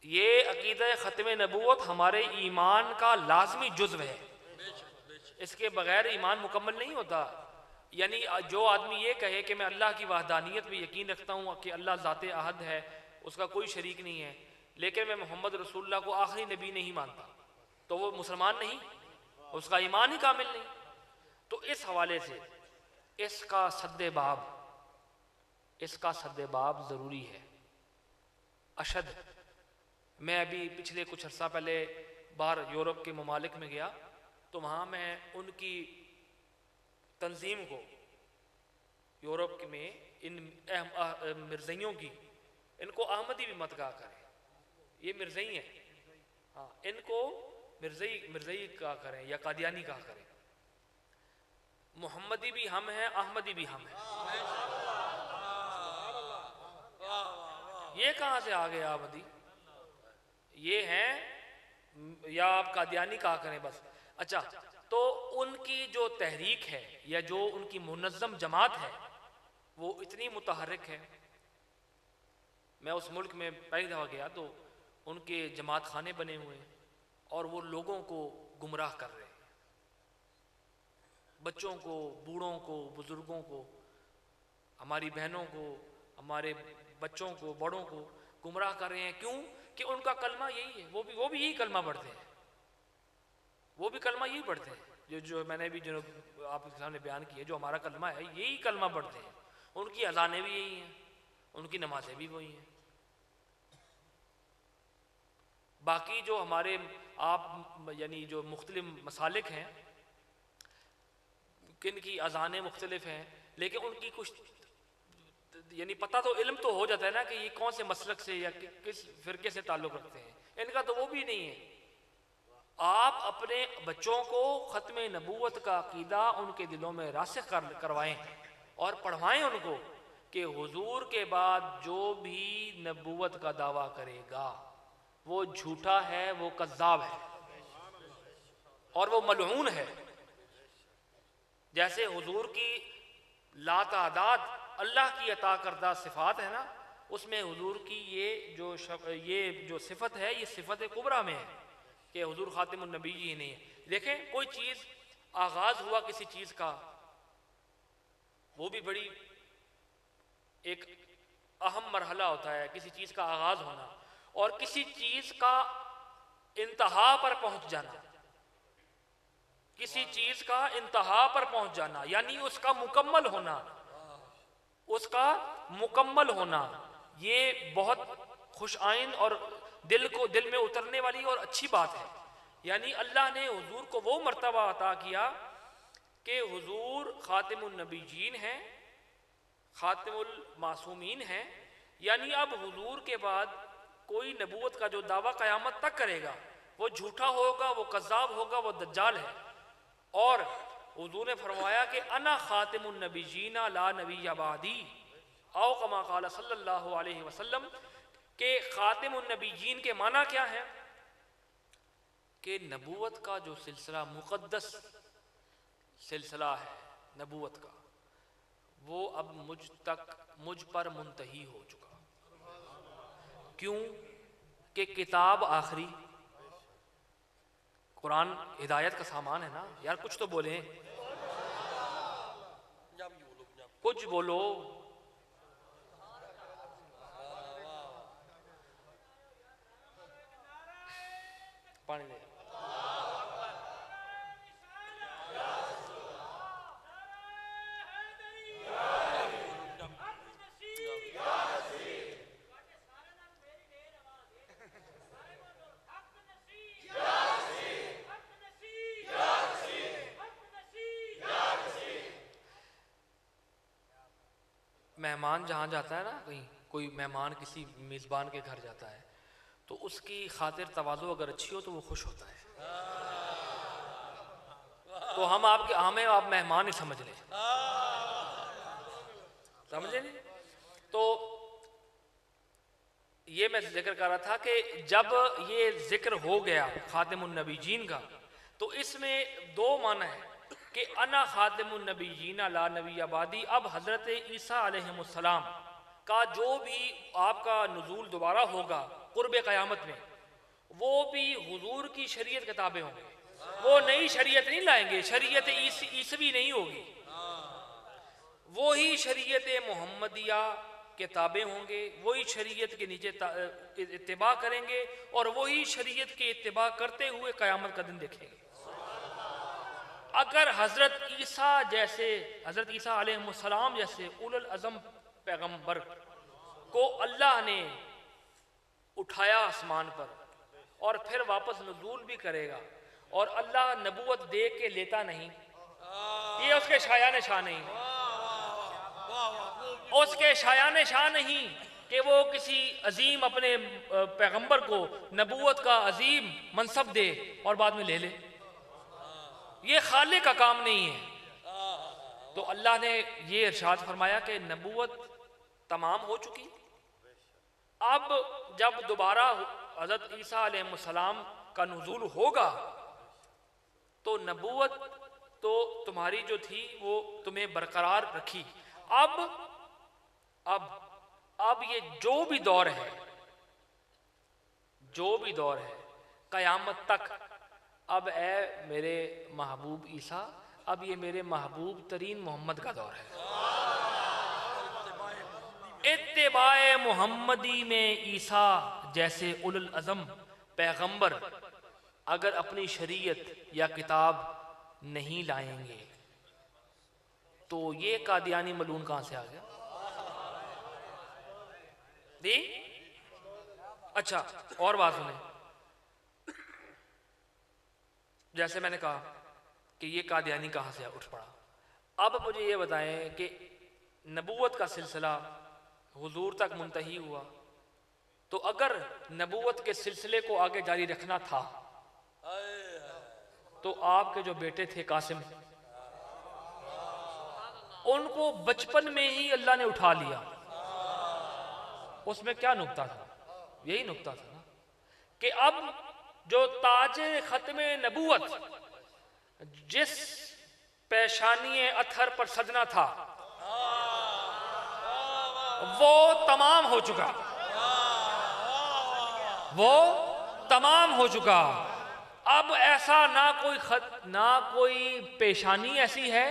[SPEAKER 1] یہ عقیدہ ختم نبوت ہمارے ایمان کا لازمی جزو ہے، اس کے بغیر ایمان مکمل نہیں ہوتا۔ یعنی جو آدمی یہ کہے کہ میں اللہ کی وحدانیت میں یقین رکھتا ہوں کہ اللہ ذات احد ہے، اس کا کوئی شریک نہیں ہے، لیکن میں محمد رسول اللہ کو آخری نبی نہیں مانتا، تو وہ مسلمان نہیں، اس کا ایمان ہی کامل نہیں۔ تو اس حوالے سے اس کا صد باب ضروری ہے، اشد۔ میں ابھی پچھلے کچھ عرصہ پہلے باہر یورپ کے ممالک میں گیا، تو وہاں میں ان کی تنظیم کو یورپ میں ان مرزائیوں کی، ان کو احمدی بھی مت کہا کریں، یہ مرزائی ہیں، ہاں ان کو مرزائی کہا کریں یا قادیانی کہا کریں. محمدی بھی ہم ہیں، احمدی بھی ہم ہیں. یہ کہاں سے آ گئے احمدی؟ یہ ہیں، یا آپ قادیانی کہا کریں بس. اچھا، تو ان کی جو تحریک ہے یا جو ان کی منظم جماعت ہے وہ اتنی متحرک ہے. میں اس ملک میں پہلی دفعہ گیا تو ان کے جماعت خانے بنے ہوئے ہیں اور وہ لوگوں کو گمراہ کر رہے ہیں، بچوں کو، بوڑھوں کو، بزرگوں کو، ہماری بہنوں کو، ہمارے بچوں کو، بڑوں کو گمراہ کر رہے ہیں. کیوں؟ کہ ان کا کلمہ یہی ہے، وہ بھی یہی کلمہ پڑھتے ہیں، وہ بھی کلمہ یہی پڑھتے ہیں جو میں نے بھی جو آپ کے سامنے بیان کی ہے، جو ہمارا کلمہ ہے یہی کلمہ پڑھتے ہیں. ان کی اذانیں بھی یہی ہیں، ان کی نمازیں بھی وہی ہیں. باقی جو ہمارے آپ یعنی جو مختلف مسالک ہیں، کن کی اذانیں مختلف ہیں، لیکن ان کی کچھ یعنی پتہ تو علم تو ہو جاتا ہے نا کہ یہ کون سے مسلک سے یا کس فرقے سے تعلق رکھتے ہیں. ان کا تو وہ بھی نہیں ہے. آپ اپنے بچوں کو ختم نبوت کا عقیدہ ان کے دلوں میں راسخ کروائیں اور پڑھوائیں ان کو کہ حضور کے بعد جو بھی نبوت کا دعویٰ کرے گا وہ جھوٹا ہے، وہ کذاب ہے اور وہ ملعون ہے. جیسے حضور کی لا تعداد اللہ کی عطا کردہ صفات ہے نا، اس میں حضور کی یہ جو صفت ہے یہ صفت کبریٰ میں ہے کہ حضور خاتم النبی ہی نہیں ہے. دیکھیں کوئی چیز آغاز ہوا کسی چیز کا، وہ بھی بڑی ایک اہم مرحلہ ہوتا ہے کسی چیز کا آغاز ہونا، اور کسی چیز کا انتہا پر پہنچ جانا، کسی چیز کا انتہا پر پہنچ جانا یعنی اس کا مکمل ہونا، اس کا مکمل ہونا، یہ بہت خوش آئند اور دل میں اترنے والی اور اچھی بات ہے. یعنی اللہ نے حضور کو وہ مرتبہ عطا کیا کہ حضور خاتم النبیین ہیں، خاتم المعصومین ہیں. یعنی اب حضور کے بعد کوئی نبوت کا جو دعویٰ قیامت تک کرے گا وہ جھوٹا ہوگا، وہ کذاب ہوگا، وہ دجال ہے. اور حضور نے فرمایا کہ انا خاتم النبیین لا نبی بعدی، او کما قال صلی اللہ علیہ وسلم، کہ خاتم النبیین کے معنی کیا ہے؟ کہ نبوت کا جو سلسلہ مقدس سلسلہ ہے نبوت کا، وہ اب مجھ پر منتہی ہو چکا. کیوں؟ کہ کتاب آخری، قرآن ہدایت کا سامان ہے نا یار، کچھ تو بولیں، کچھ بولو. پانی لے مہمان جہاں جاتا ہے نا، کہیں کوئی مہمان کسی میزبان کے گھر جاتا ہے تو اس کی خاطر تواضع اگر اچھی ہو تو وہ خوش ہوتا ہے. تو ہمیں آپ مہمان ہی سمجھ لیں، سمجھے نہیں؟ تو یہ میں ذکر کر رہا تھا کہ جب یہ ذکر ہو گیا خاتم النبیین کا تو اس میں دو معنی ہیں کہ انا خاتم النبیین لا نبی بعدی. اب حضرت عیسیٰ علیہ السلام کا جو بھی آپ کا نزول دوبارہ ہوگا قرب قیامت میں، وہ بھی حضور کی شریعت کتابیں ہوں گے. وہ نئی شریعت نہیں لائیں گے، شریعت عیسوی نہیں ہوگی، وہی شریعت محمدیہ کتابیں ہوں گے، وہی شریعت کے نیچے اتباع کریں گے اور وہی شریعت کے اتباع کرتے ہوئے قیامت کا دن دیکھیں گے. اگر حضرت عیسیٰ علیہ السلام جیسے اول العزم پیغمبر کو اللہ نے اٹھایا آسمان پر اور پھر واپس نزول بھی کرے گا، اور اللہ نبوت دے کے لیتا نہیں، یہ اس کے شایان شان نہیں، اس کے شایان شان نہیں کہ وہ کسی عظیم اپنے پیغمبر کو نبوت کا عظیم منصب دے اور بعد میں لے لے، یہ خالق کا کام نہیں ہے۔ تو اللہ نے یہ ارشاد فرمایا کہ نبوت تمام ہو چکی، اب جب دوبارہ حضرت عیسیٰ علیہ السلام کا نزول ہوگا تو نبوت تو تمہاری جو تھی وہ تمہیں برقرار رکھی، اب یہ جو بھی دور ہے قیامت تک، اب اے میرے محبوب عیسیٰ، اب یہ میرے محبوب ترین محمد کا دور ہے۔ اتباع محمدی میں عیسیٰ جیسے اولو العزم پیغمبر اگر اپنی شریعت یا کتاب نہیں لائیں گے تو یہ قادیانی ملعون کہاں سے آ گیا؟ دی اچھا اور بات سنیں، جیسے میں نے کہا کہ یہ قادیانی کہاں سے اٹھ پڑا، اب مجھے یہ بتائیں کہ نبوت کا سلسلہ حضور تک منتہی ہوا، تو اگر نبوت کے سلسلے کو آگے جاری رکھنا تھا تو آپ کے جو بیٹے تھے قاسم، ان کو بچپن میں ہی اللہ نے اٹھا لیا، اس میں کیا نکتہ تھا؟ یہی نکتہ تھا نا کہ اب جو تاج ختم نبوت جس پیشانی اطہر پر سجنا تھا وہ تمام ہو چکا، اب ایسا نہ کوئی پیشانی ایسی ہے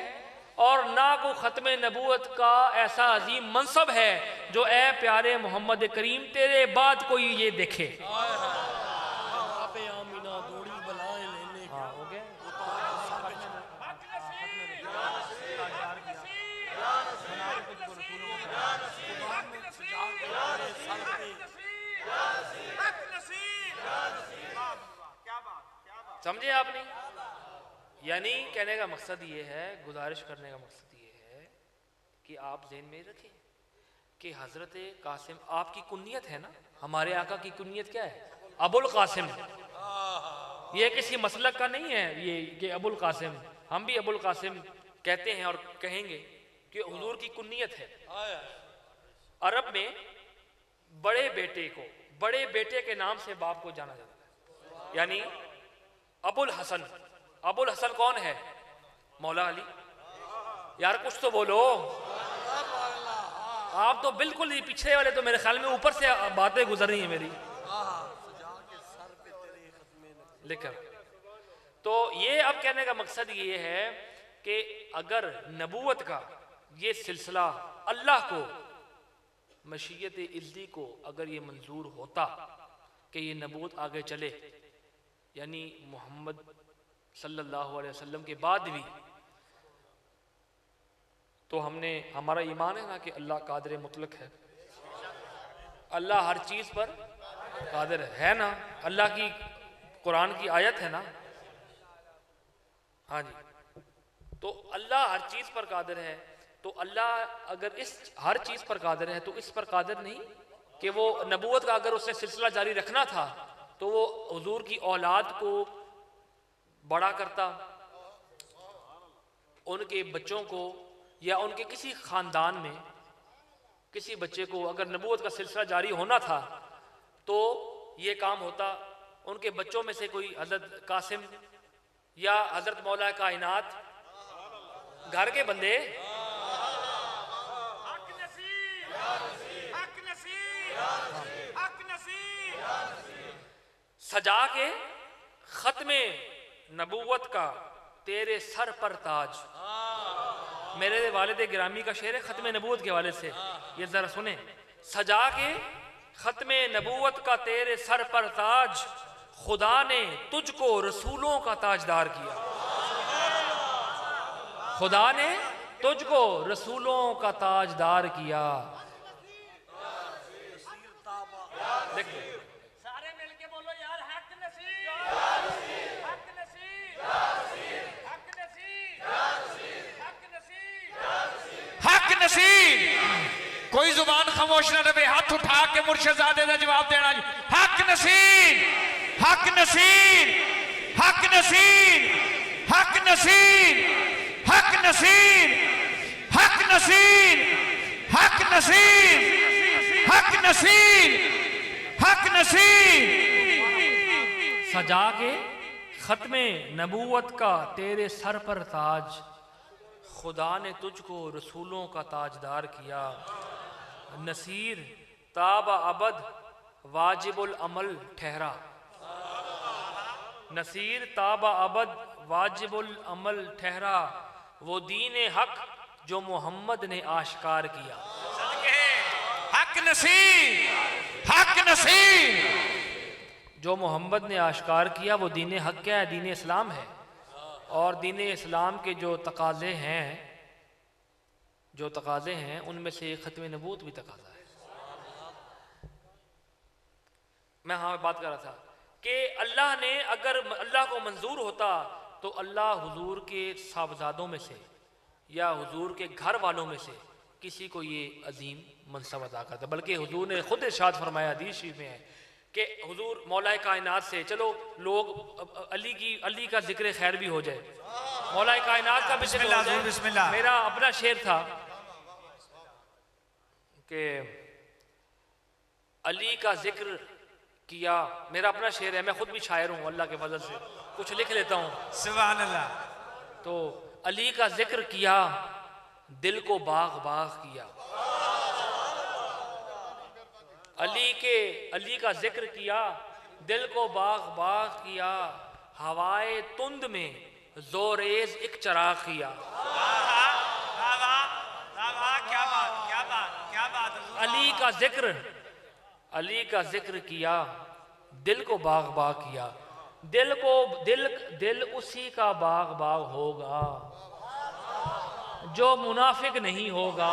[SPEAKER 1] اور نہ کوئی ختم نبوت کا ایسا عظیم منصب ہے جو اے پیارے محمد کریم تیرے بعد کوئی یہ دیکھے۔ سمجھے آپ نے؟ یعنی کہنے کا مقصد یہ ہے، گزارش کرنے کا مقصد یہ ہے کہ آپ ذہن میں رکھیں کہ حضرت قاسم آپ کی کنیت ہے نا، ہمارے آقا کی کنیت کیا ہے؟ ابو القاسم۔ یہ کسی مسلک کا نہیں ہے یہ کہ ابو القاسم، ہم بھی ابو القاسم کہتے ہیں اور کہیں گے کہ حضور کی کنیت ہے۔ عرب میں بڑے بیٹے کے نام سے باپ کو جانا جاتا ہے، یعنی ابو الحسن کون ہے؟ مولا علی۔ یار کچھ تو بولو، آپ تو بالکل ہی پیچھے والے، تو میرے خیال میں اوپر سے باتیں گزر رہی ہیں میری لکھ کر۔ تو یہ اب کہنے کا مقصد یہ ہے کہ اگر نبوت کا یہ سلسلہ اللہ کو مشیت الہی کو اگر یہ منظور ہوتا کہ یہ نبوت آگے چلے، یعنی محمد صلی اللہ علیہ وسلم کے بعد بھی، تو ہمارا ایمان ہے نا کہ اللہ قادر مطلق ہے، اللہ ہر چیز پر قادر ہے نا، اللہ کی قرآن کی آیت ہے نا، ہاں جی، تو اللہ ہر چیز پر قادر ہے، تو اللہ اگر اس ہر چیز پر قادر ہے تو اس پر قادر نہیں کہ وہ نبوت کا اگر اس نے سلسلہ جاری رکھنا تھا تو وہ حضور کی اولاد کو بڑا کرتا، ان کے بچوں کو یا ان کے کسی خاندان میں کسی بچے کو اگر نبوت کا سلسلہ جاری ہونا تھا تو یہ کام ہوتا، ان کے بچوں میں سے کوئی حضرت قاسم یا حضرت مولا کائنات، گھر کے بندے سجا کے ختم نبوت کا تیرے سر پر تاج، میرے والد گرامی کا شعر ہے ختم نبوت کے حوالے سے، یہ ذرا سنیں، سجا کے ختم نبوت کا تیرے سر پر تاج، خدا نے تجھ کو رسولوں کا تاجدار کیا، خدا نے تجھ کو رسولوں کا تاجدار کیا۔
[SPEAKER 2] نصیر. کوئی زبان خاموش نہ رہے, ہاتھ اٹھا کے مرشد زادے دا جواب دینا. حق نصیر, حق نصیر, حق نصیر, حق نصیر, حق نصیر, حق نصیر, حق نصیر, حق نصیر, حق نصیر.
[SPEAKER 1] سجا کے ختم نبوت کا تیرے سر پر تاج, خدا نے تجھ کو رسولوں کا تاجدار کیا. نصیر تاب ابد واجب العمل ٹھہرا, نصیر تاب ابد واجب العمل ٹھہرا, وہ دین حق جو محمد نے آشکار کیا.
[SPEAKER 2] حق نصیر, حق نصیر.
[SPEAKER 1] جو محمد نے آشکار کیا وہ دین حق کیا ہے؟ دین اسلام ہے. اور دین اسلام کے جو تقاضے ہیں ان میں سے ایک ختم نبوت بھی تقاضا ہے. میں بات کر رہا تھا کہ اللہ نے اگر اللہ کو منظور ہوتا تو اللہ حضور کے صاحبزادوں میں سے یا حضور کے گھر والوں میں سے کسی کو یہ عظیم منصب عطا کرتا. بلکہ حضور نے خود ارشاد فرمایا, حدیث شریف میں ہے کہ حضور مولا کائنات سے, چلو لوگ علی کا ذکر خیر بھی ہو جائے, مولا کائنات کا بھی ذکر ہو جائے.
[SPEAKER 2] بسم اللہ.
[SPEAKER 1] میرا اپنا شعر تھا کہ علی کا ذکر کیا, میرا اپنا شعر ہے, میں خود بھی شاعر ہوں, اللہ کے فضل سے کچھ لکھ لیتا ہوں.
[SPEAKER 2] سبحان اللہ.
[SPEAKER 1] تو علی کا ذکر کیا, دل کو باغ باغ کیا. علی کا ذکر کیا, دل کو باغ باغ کیا, ہوائے تند میں زوریز ایک چراغ کیا. علی کا ذکر کیا, دل کو باغ باغ کیا, دل اسی کا باغ باغ ہوگا جو منافق نہیں ہوگا.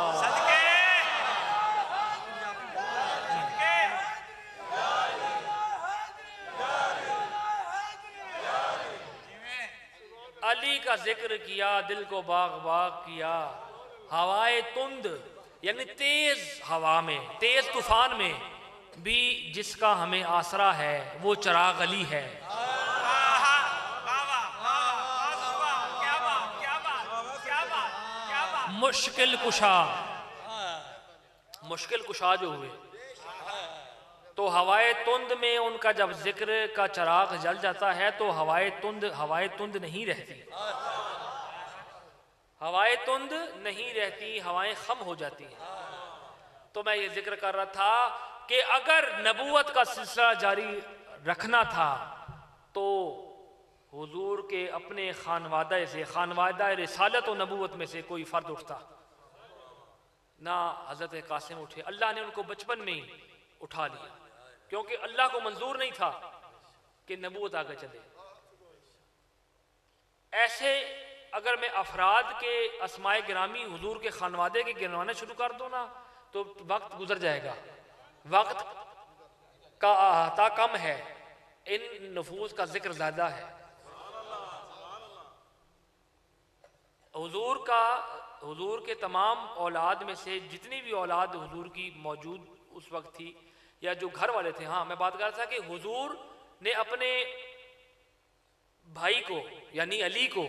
[SPEAKER 1] علی کا ذکر کیا, دل کو باغ باغ کیا, ہوائے تند یعنی تیز ہوا میں, تیز طوفان میں بھی جس کا ہمیں آسرا ہے وہ چراغ علی ہے. مشکل کشا جو ہوئے تو ہوائے تند میں ان کا جب ذکر کا چراغ جل جاتا ہے تو ہوائے تند نہیں رہتی, ہوائے تند نہیں رہتی, ہوائیں خم ہو جاتی ہیں. تو میں یہ ذکر کر رہا تھا کہ اگر نبوت کا سلسلہ جاری رکھنا تھا تو حضور کے اپنے خانوادہ رسالت و نبوت میں سے کوئی فرد اٹھتا. نہ حضرت قاسم اٹھے, اللہ نے ان کو بچپن میں ہی اٹھا لیا کیونکہ اللہ کو منظور نہیں تھا کہ نبوت آگے چلے. ایسے اگر میں افراد کے اسماء گرامی حضور کے خانوادے کے گنوانا شروع کر دوں نا تو وقت گزر جائے گا, وقت کا احاطہ کم ہے, ان نفوس کا ذکر زیادہ ہے. حضور کے تمام اولاد میں سے جتنی بھی اولاد حضور کی موجود اس وقت تھی یا جو گھر والے تھے, ہاں میں بات کر رہا تھا کہ حضور نے اپنے بھائی کو یعنی علی کو,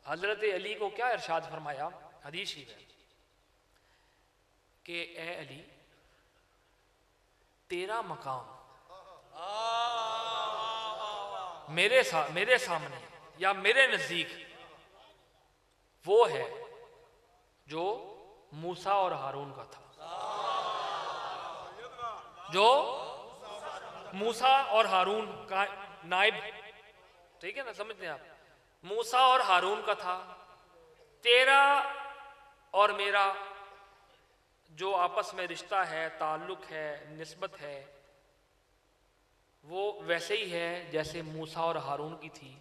[SPEAKER 1] حضرت علی کو کیا ارشاد فرمایا, حدیث شریف ہے کہ اے علی تیرا مقام میرے سامنے یا میرے نزدیک وہ ہے جو موسیٰ اور ہارون کا تھا, جو موسیٰ اور ہارون کا نائب, ٹھیک ہے نا, سمجھتے ہیں آپ, موسیٰ اور ہارون کا تھا. تیرا اور میرا جو آپس میں رشتہ ہے, تعلق ہے, نسبت ہے, وہ ویسے ہی ہے جیسے موسیٰ اور ہارون کی تھی.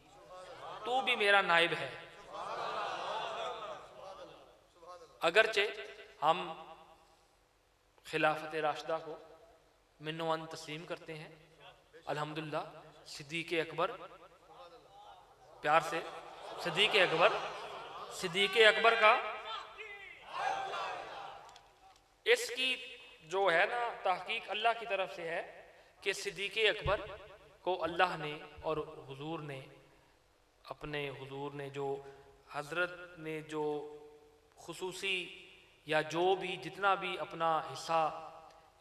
[SPEAKER 1] تو بھی میرا نائب ہے. اگرچہ ہم خلافت راشدہ کو من و عن تسلیم کرتے ہیں, الحمدللہ صدیق اکبر, پیار سے صدیق اکبر کا اس کی جو ہے نا تحقیق اللہ کی طرف سے ہے کہ صدیق اکبر کو اللہ نے اور حضور نے اپنے حضور نے جو حضرت نے جو خصوصی یا جو بھی جتنا بھی اپنا حصہ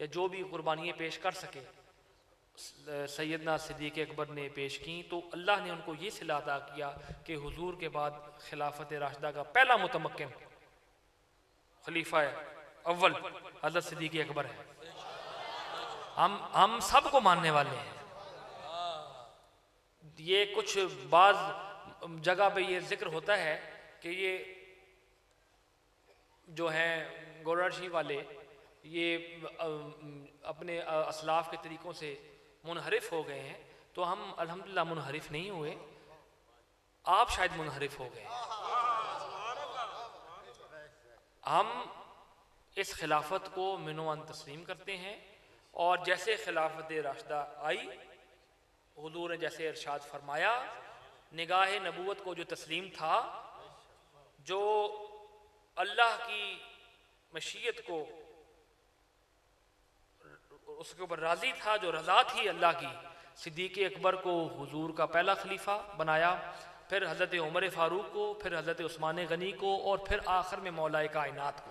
[SPEAKER 1] یا جو بھی قربانیاں پیش کر سکے سیدنا صدیق اکبر نے پیش کی، تو اللہ نے ان کو یہ صلہ عطا کیا کہ حضور کے بعد خلافت راشدہ کا پہلا متمکن خلیفہ اول حضرت صدیق اکبر ہے۔ ہم سب کو ماننے والے ہیں۔ یہ کچھ بعض جگہ پہ یہ ذکر ہوتا ہے کہ یہ جو ہیں گوراشی والے یہ اپنے اسلاف کے طریقوں سے منحرف ہو گئے ہیں، تو ہم الحمدللہ منحرف نہیں ہوئے، آپ شاید منحرف ہو گئے ہیں۔ ہم اس خلافت کو منوان تسلیم کرتے ہیں، اور جیسے خلافت راشدہ آئی حضور نے جیسے ارشاد فرمایا، نگاہ نبوت کو جو تسلیم تھا، جو اللہ کی مشیت کو اس کے اوپر راضی تھا، جو رضا تھی اللہ کی، صدیق اکبر کو حضور کا پہلا خلیفہ بنایا، پھر حضرت عمر فاروق کو، پھر حضرت عثمان غنی کو، اور پھر آخر میں مولا کائنات کو۔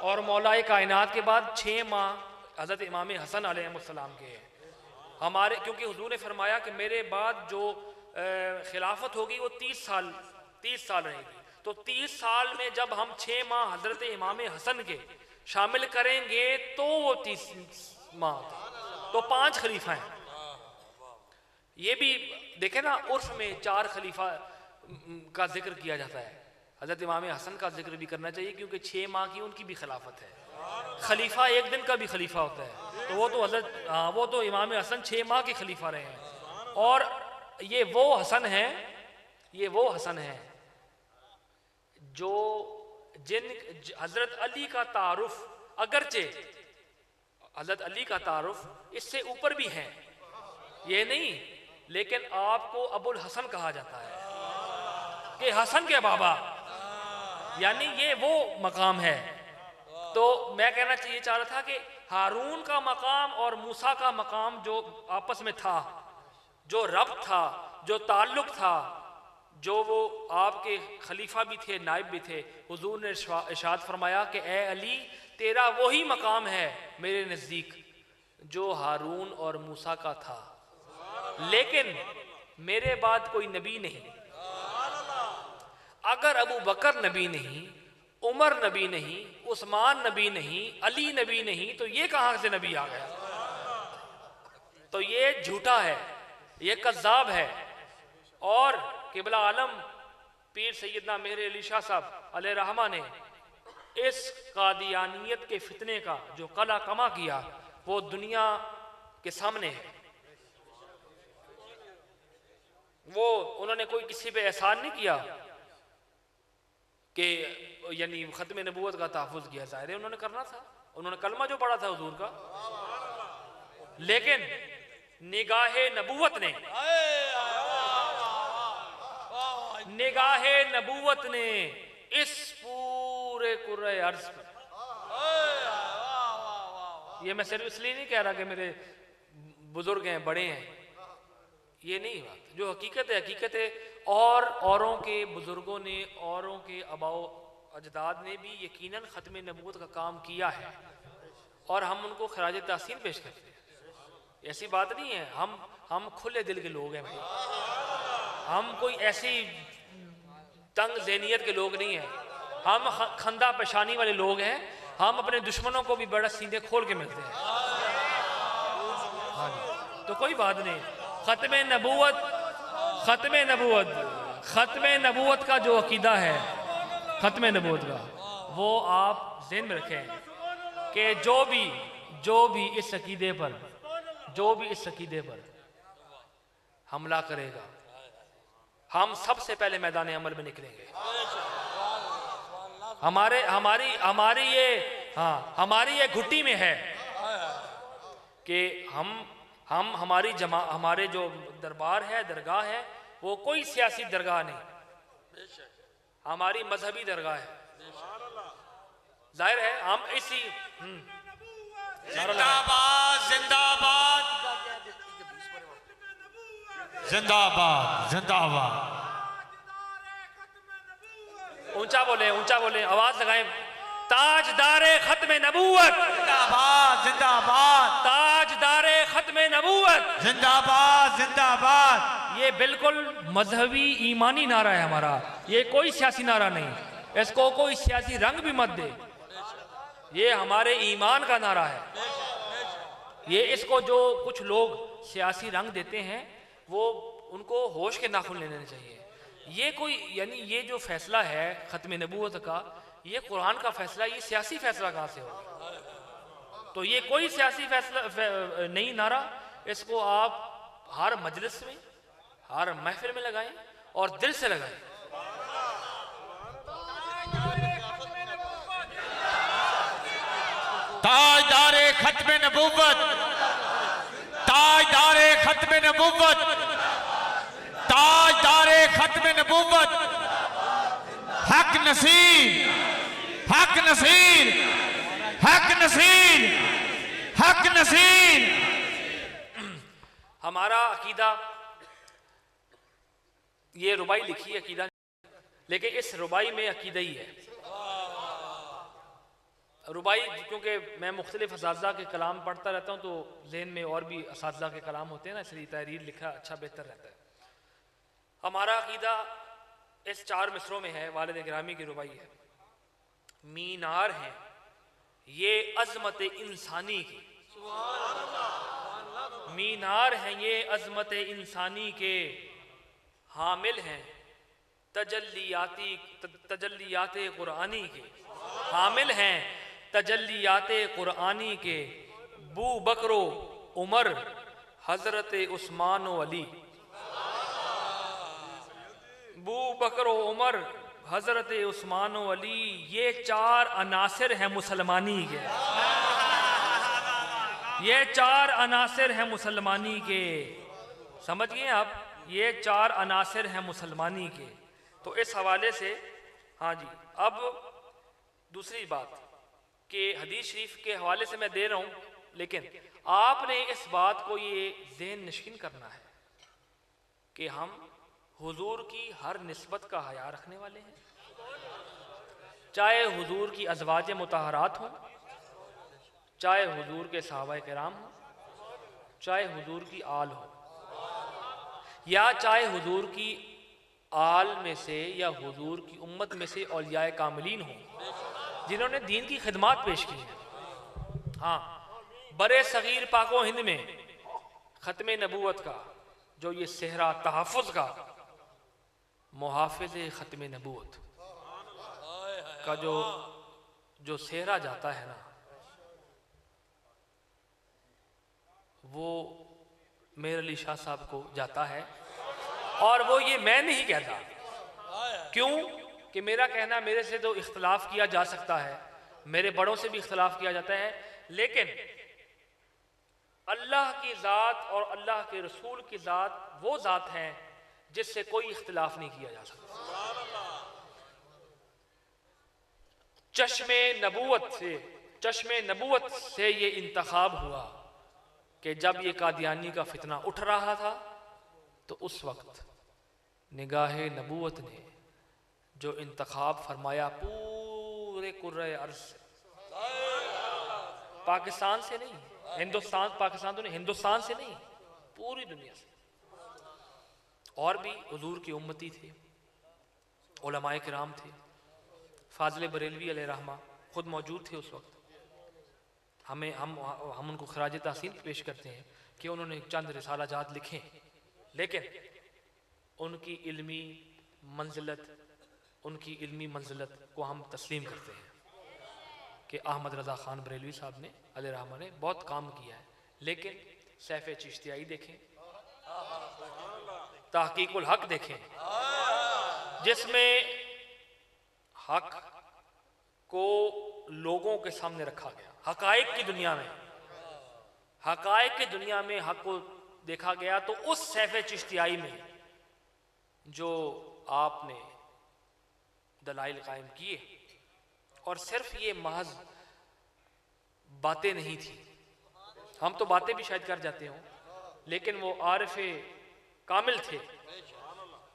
[SPEAKER 1] اور مولا کائنات کے بعد 6 ماہ حضرت امام حسن علیہ السلام کے ہیں ہمارے، کیونکہ حضور نے فرمایا کہ میرے بعد جو خلافت ہوگی وہ 30 سال رہے گی، تو 30 سال میں جب ہم 6 ماہ حضرت امام حسن کے شامل کریں گے تو وہ 30 ماہ، تو 5 خلیفہ ہیں۔ یہ بھی دیکھیں نا، عرف میں 4 خلیفہ کا ذکر کیا جاتا ہے، حضرت امام حسن کا ذکر بھی کرنا چاہیے کیونکہ 6 ماہ کی ان کی بھی خلافت ہے۔ خلیفہ 1 دن کا بھی خلیفہ ہوتا ہے، تو وہ تو امام حسن 6 ماہ کے خلیفہ رہے ہیں، اور یہ وہ حسن ہیں جو حضرت علی کا تعارف، اگرچہ حضرت علی کا تعارف اس سے اوپر بھی ہے، یہ نہیں، لیکن آپ کو ابو الحسن کہا جاتا ہے کہ حسن کے بابا، یعنی یہ وہ مقام ہے۔ تو میں کہنا چاہیے چاہ رہا تھا کہ ہارون کا مقام اور موسیٰ کا مقام جو آپس میں تھا، جو ربط تھا، جو تعلق تھا، جو وہ آپ کے خلیفہ بھی تھے، نائب بھی تھے، حضور نے ارشاد فرمایا کہ اے علی، تیرا وہی مقام ہے میرے نزدیک جو ہارون اور موسیٰ کا تھا، لیکن میرے بعد کوئی نبی نہیں۔ اگر ابو بکر نبی نہیں، عمر نبی نہیں، عثمان نبی نہیں، علی نبی نہیں، تو یہ کہاں سے نبی آ گیا؟ تو یہ جھوٹا ہے، یہ کذاب ہے۔ اور قبلہ عالم پیر سیدنا مہر علی شاہ صاحب علیہ رحمہ نے اس قادیانیت کے فتنے کا جو قلع کما کیا، وہ دنیا کے سامنے ہے۔ انہوں نے کوئی کسی پہ احسان نہیں کیا کہ یعنی ختم نبوت کا تحفظ کیا، ظاہر ہے انہوں نے کرنا تھا، انہوں نے کلمہ جو پڑھا تھا حضور کا، لیکن نگاہ نبوت نے اس پورے کرۂ ارض پر، یہ میں صرف اس لیے نہیں کہہ رہا کہ میرے بزرگ ہیں، بڑے ہیں، یہ نہیں بات، جو حقیقت ہے، اور اوروں کے بزرگوں نے، اوروں کے آباء و اجداد نے بھی یقیناً ختم نبوت کا کام کیا ہے، اور ہم ان کو خراج تحسین پیش کرتے ہیں۔ ایسی بات نہیں ہے، ہم کھلے دل کے لوگ ہیں بھائی، ہم کوئی ایسی تنگ ذہنیت کے لوگ نہیں ہیں، ہم خندہ پیشانی والے لوگ ہیں، ہم اپنے دشمنوں کو بھی بڑا سیدھے کھول کے ملتے ہیں، تو کوئی بات نہیں۔ ختم نبوت کا جو عقیدہ ہے، ختم نبوت کا، وہ آپ ذہن میں رکھیں کہ جو بھی اس عقیدے پر حملہ کرے گا، ہم سب سے پہلے میدان عمل میں نکلیں گے۔ ہماری یہ گھٹی میں ہے کہ ہمارے جو دربار ہے، درگاہ ہے، وہ کوئی سیاسی درگاہ نہیں، ہماری مذہبی درگاہ ہے۔ ظاہر ہے ہم اسی
[SPEAKER 2] زندہ باد زندہ باد زندہ باد زندہ باد.
[SPEAKER 1] اونچا بولیں آواز لگائیں. تاجدار ختم نبوت
[SPEAKER 2] زندہ باد زندہ باد
[SPEAKER 1] تاجدار ختم نبوت.
[SPEAKER 2] زندہ باد زندہ باد.
[SPEAKER 1] یہ بالکل مذہبی ایمانی نعرہ ہے ہمارا، یہ کوئی سیاسی نعرہ نہیں. اس کو کوئی سیاسی رنگ بھی مت دے، یہ ہمارے ایمان کا نعرہ ہے. یہ اس کو جو کچھ لوگ سیاسی رنگ دیتے ہیں وہ ان کو ہوش کے ناخن لینے چاہیے. یہ کوئی یعنی یہ جو فیصلہ ہے ختم نبوت کا، یہ قرآن کا فیصلہ، یہ سیاسی فیصلہ کہاں سے ہو؟ تو یہ کوئی سیاسی فیصلہ نہیں نعرہ. اس کو آپ ہر مجلس میں ہر محفل میں لگائیں اور دل سے لگائیں.
[SPEAKER 2] تاجدار ختم نبوت تاجدار ختم نبوت تاجدار ختم نبوت. حق نصیر حق نصیر حق نصیر حق نصیر.
[SPEAKER 1] ہمارا عقیدہ، یہ ربائی لکھی ہے عقیدہ، لیکن اس ربائی میں عقیدہ ہی ہے. ربائی کیونکہ میں مختلف اساتذہ کے کلام پڑھتا رہتا ہوں تو ذہن میں اور بھی اساتذہ کے کلام ہوتے ہیں نا، اس لیے تحریر لکھا اچھا بہتر رہتا ہے. ہمارا عقیدہ اس 4 مصروں میں ہے، والد گرامی کی ربائی ہے. مینار ہیں یہ عظمت انسانی کی، مینار ہیں یہ عظمت انسانی کے، حامل ہیں تجلیات قرآنی کے، حامل ہیں تجلیات قرآنی کے. بو بکر و عمر حضرت عثمان و علی، بو بکر و عمر حضرت عثمان و علی، یہ 4 عناصر ہیں مسلمانی کے، یہ 4 عناصر ہیں مسلمانی کے. سمجھ گئے آپ؟ یہ 4 عناصر ہیں مسلمانی کے. تو اس حوالے سے ہاں جی. اب دوسری بات کہ حدیث شریف کے حوالے سے میں دے رہا ہوں، لیکن آپ نے اس بات کو یہ ذہن نشین کرنا ہے کہ ہم حضور کی ہر نسبت کا حیا رکھنے والے ہیں، چاہے حضور کی ازواج مطہرات ہوں، چاہے حضور کے صحابہ کرام ہوں، چاہے حضور کی آل ہو، یا چاہے حضور کی آل میں سے یا حضور کی امت میں سے اولیاء کاملین ہوں جنہوں نے دین کی خدمات پیش کی ہیں. ہاں، برے صغیر پاک و ہند میں ختم نبوت کا جو یہ صحرا تحفظ کا محافظ ختم نبوت کا جو صحرا جاتا ہے نا، وہ میر علی شاہ صاحب کو جاتا ہے. اور وہ یہ میں نہیں کہتا، کیوں کہ میرا کہنا، میرے سے تو اختلاف کیا جا سکتا ہے، میرے بڑوں سے بھی اختلاف کیا جاتا ہے، لیکن اللہ کی ذات اور اللہ کے رسول کی ذات وہ ذات ہیں جس سے کوئی اختلاف نہیں کیا جا سکتا. چشم نبوت سے یہ انتخاب ہوا کہ جب یہ قادیانی کا فتنہ اٹھ رہا تھا تو اس وقت نگاہ نبوت نے جو انتخاب فرمایا پورے کرۂ ارض سے، پاکستان سے نہیں، پاکستان تو نہیں، ہندوستان سے نہیں، پوری دنیا سے. اور بھی حضور کی امتی تھے، علماء کرام تھے، فاضل بریلوی علیہ رحمہ خود موجود تھے اس وقت. ہم ان کو خراج تحسین پیش کرتے ہیں کہ انہوں نے چند رسالہ جات لکھے، لیکن ان کی علمی منزلت کو ہم تسلیم کرتے ہیں کہ احمد رضا خان بریلوی صاحب نے علیہ رحمہ نے بہت کام کیا ہے. لیکن سیف چشتیائی دیکھیں، تحقیق الحق دیکھیں، جس میں حق کو لوگوں کے سامنے رکھا گیا، حقائق کی دنیا میں حق کو دیکھا گیا. تو اس سیف چشتیائی میں جو آپ نے دلائل قائم کیے اور صرف یہ محض باتیں نہیں تھی، ہم تو باتیں بھی شاید کر جاتے ہوں، لیکن وہ عارف کامل تھے،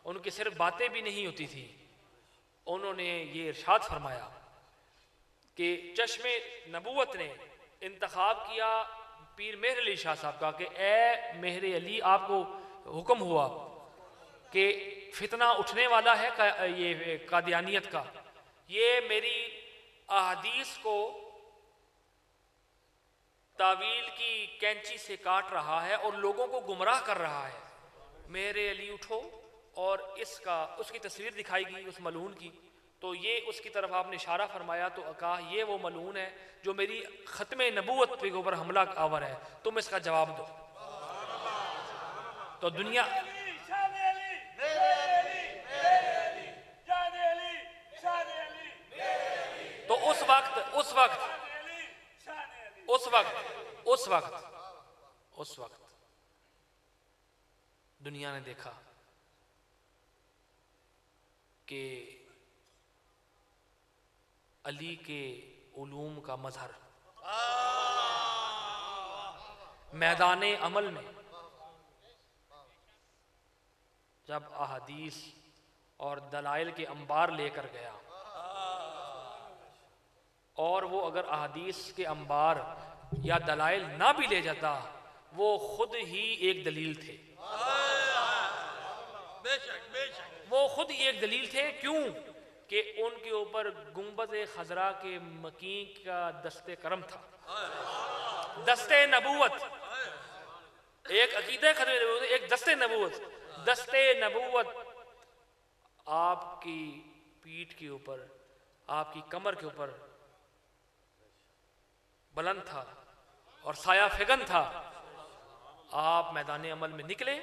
[SPEAKER 1] ان کی صرف باتیں بھی نہیں ہوتی تھی، انہوں نے یہ ارشاد فرمایا کہ چشم نبوت نے انتخاب کیا پیر مہر علی شاہ صاحب کا کہ اے مہر علی، آپ کو حکم ہوا کہ فتنہ اٹھنے والا ہے یہ قادیانیت کا، یہ میری احادیث کو تعویل کی کینچی سے کاٹ رہا ہے اور لوگوں کو گمراہ کر رہا ہے، مہر علی اٹھو، اور اس کی تصویر دکھائی گئی اس ملعون کی، تو یہ اس کی طرف آپ نے اشارہ فرمایا تو کہا یہ وہ ملعون ہے جو میری ختم نبوت کے اوپر حملہ آور ہے، تم اس کا جواب دو۔ تو دنیا تو اس وقت دنیا نے دیکھا کہ علی کے علوم کا مظہر میدان عمل میں جب احادیث اور دلائل کے انبار لے کر گیا، اور وہ اگر احادیث کے انبار یا دلائل نہ بھی لے جاتا، وہ خود ہی ایک دلیل تھے، وہ خود ہی ایک دلیل تھے۔ کیوں کہ ان کے اوپر گنبد خضرا کے مکین کا دست کرم تھا، دست نبوت، ایک عقیدہ خضر، ایک دست نبوت، دست نبوت آپ کی پیٹھ کے اوپر، آپ کی کمر کے اوپر بلند تھا اور سایہ فگن تھا۔ آپ میدان عمل میں نکلے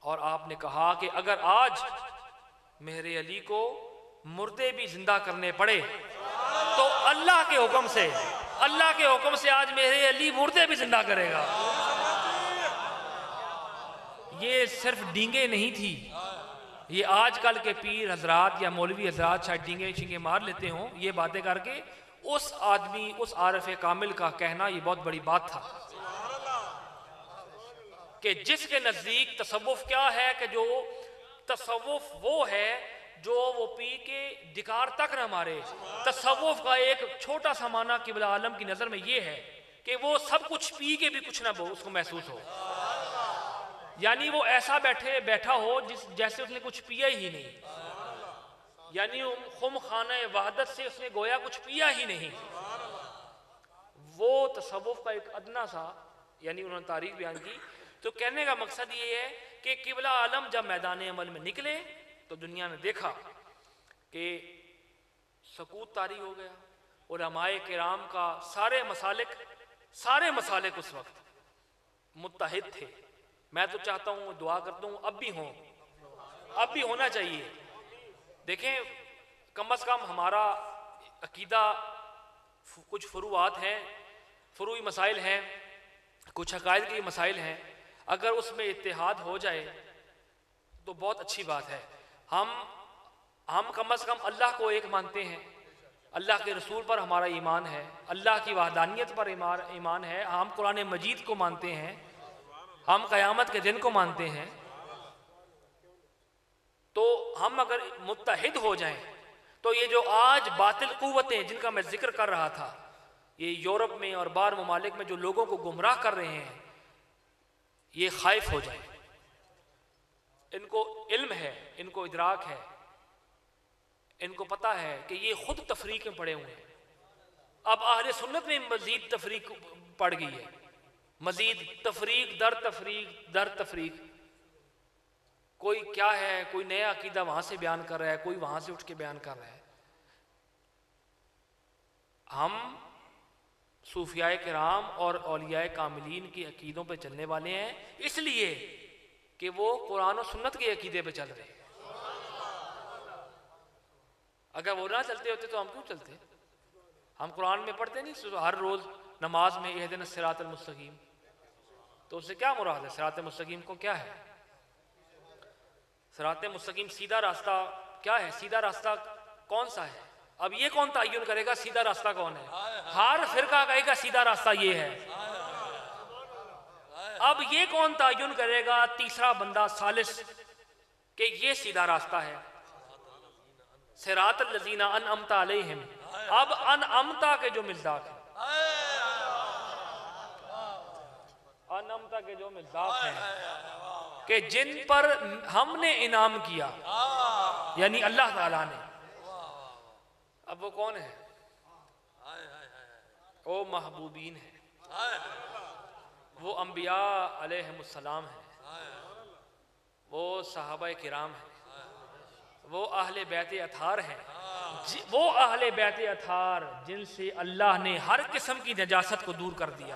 [SPEAKER 1] اور آپ نے کہا کہ اگر آج مہر علی کو مردے بھی زندہ کرنے پڑے تو اللہ کے حکم سے آج مہر علی مردے بھی زندہ کرے گا۔ یہ صرف ڈینگیں نہیں تھی، یہ آج کل کے پیر حضرات یا مولوی حضرات شاید ڈینگیں شنگیں مار لیتے ہوں یہ باتیں کر کے، اس آدمی، اس عارف کامل کا کہنا یہ بہت بڑی بات تھا کہ جس کے نزدیک تصوف کیا ہے، کہ جو تصوف وہ ہے جو وہ پی کے ڈکار تک نہ مارے۔ تصوف کا ایک چھوٹا سا معنی قبلہ عالم کی نظر میں یہ ہے کہ وہ سب کچھ پی کے بھی کچھ نہ اس کو محسوس ہو، یعنی وہ ایسا بیٹھا ہو جیسے اس نے کچھ پیا ہی نہیں، یعنی خم خانہ وحدت سے اس نے گویا کچھ پیا ہی نہیں۔ وہ تصوف کا ایک ادنا سا، یعنی انہوں نے تاریخ بیان کی۔ تو کہنے کا مقصد یہ ہے کہ قبلہ عالم جب میدان عمل میں نکلے تو دنیا نے دیکھا کہ سکوت طاری ہو گیا۔ علماء کرام کا سارے مسالک اس وقت متحد تھے۔ میں تو چاہتا ہوں، دعا کرتا ہوں اب بھی ہونا چاہیے۔ دیکھیں کم از کم ہمارا عقیدہ کچھ فروعات ہیں، فروعی مسائل ہیں، کچھ عقائد کے مسائل ہیں، اگر اس میں اتحاد ہو جائے تو بہت اچھی بات ہے۔ ہم کم از کم اللہ کو ایک مانتے ہیں، اللہ کے رسول پر ہمارا ایمان ہے، اللہ کی وحدانیت پر ایمان ہے، ہم قرآن مجید کو مانتے ہیں، ہم قیامت کے دن کو مانتے ہیں۔ تو ہم اگر متحد ہو جائیں تو یہ جو آج باطل قوتیں جن کا میں ذکر کر رہا تھا، یہ یورپ میں اور باہر ممالک میں جو لوگوں کو گمراہ کر رہے ہیں، یہ خائف ہو جائیں۔ ان کو علم ہے، ان کو ادراک ہے، ان کو پتہ ہے کہ یہ خود تفریق میں پڑے ہوئے ہیں۔ اب اہل سنت میں مزید تفریق پڑ گئی ہے، مزید تفریق در تفریق۔ کوئی کیا ہے، کوئی نیا عقیدہ وہاں سے بیان کر رہا ہے، کوئی وہاں سے اٹھ کے بیان کر رہا ہے۔ ہم صوفیاء کرام اور اولیاء کاملین کی عقیدوں پہ چلنے والے ہیں، اس لیے کہ وہ قرآن و سنت کے عقیدے پہ چل رہے ہیں۔ اگر وہ نہ چلتے ہوتے تو ہم کیوں چلتے؟ ہم قرآن میں پڑھتے نہیں ہر روز نماز میں اہدنا الصراط المستقیم، تو اس سے کیا مراد ہے؟ صراط مستقیم کو کیا ہے؟ صراط مستقیم سیدھا راستہ کیا ہے؟ سیدھا راستہ کون سا ہے؟ اب یہ کون تعین کرے گا سیدھا راستہ کون ہے؟ ہر فرقہ کہے گا سیدھا راستہ یہ ہے. اب یہ کون تعین کرے گا تیسرا بندہ ثالث کہ یہ سیدھا راستہ ہے؟ صراط الذین انعمت علیہم. اب انعمتا کے جو مصداق ہے، انعمتا کے جو مصداق ہے کہ جن پر ہم نے انعام کیا یعنی اللہ تعالیٰ نے، اب وہ کون ہے؟ وہ محبوبین ہیں، وہ انبیاء علیہم السلام ہیں، وہ صحابہ کرام ہیں، وہ اہل بیت اطہار ہیں، وہ اہل بیت اطہار جن سے اللہ نے ہر قسم کی نجاست کو دور کر دیا.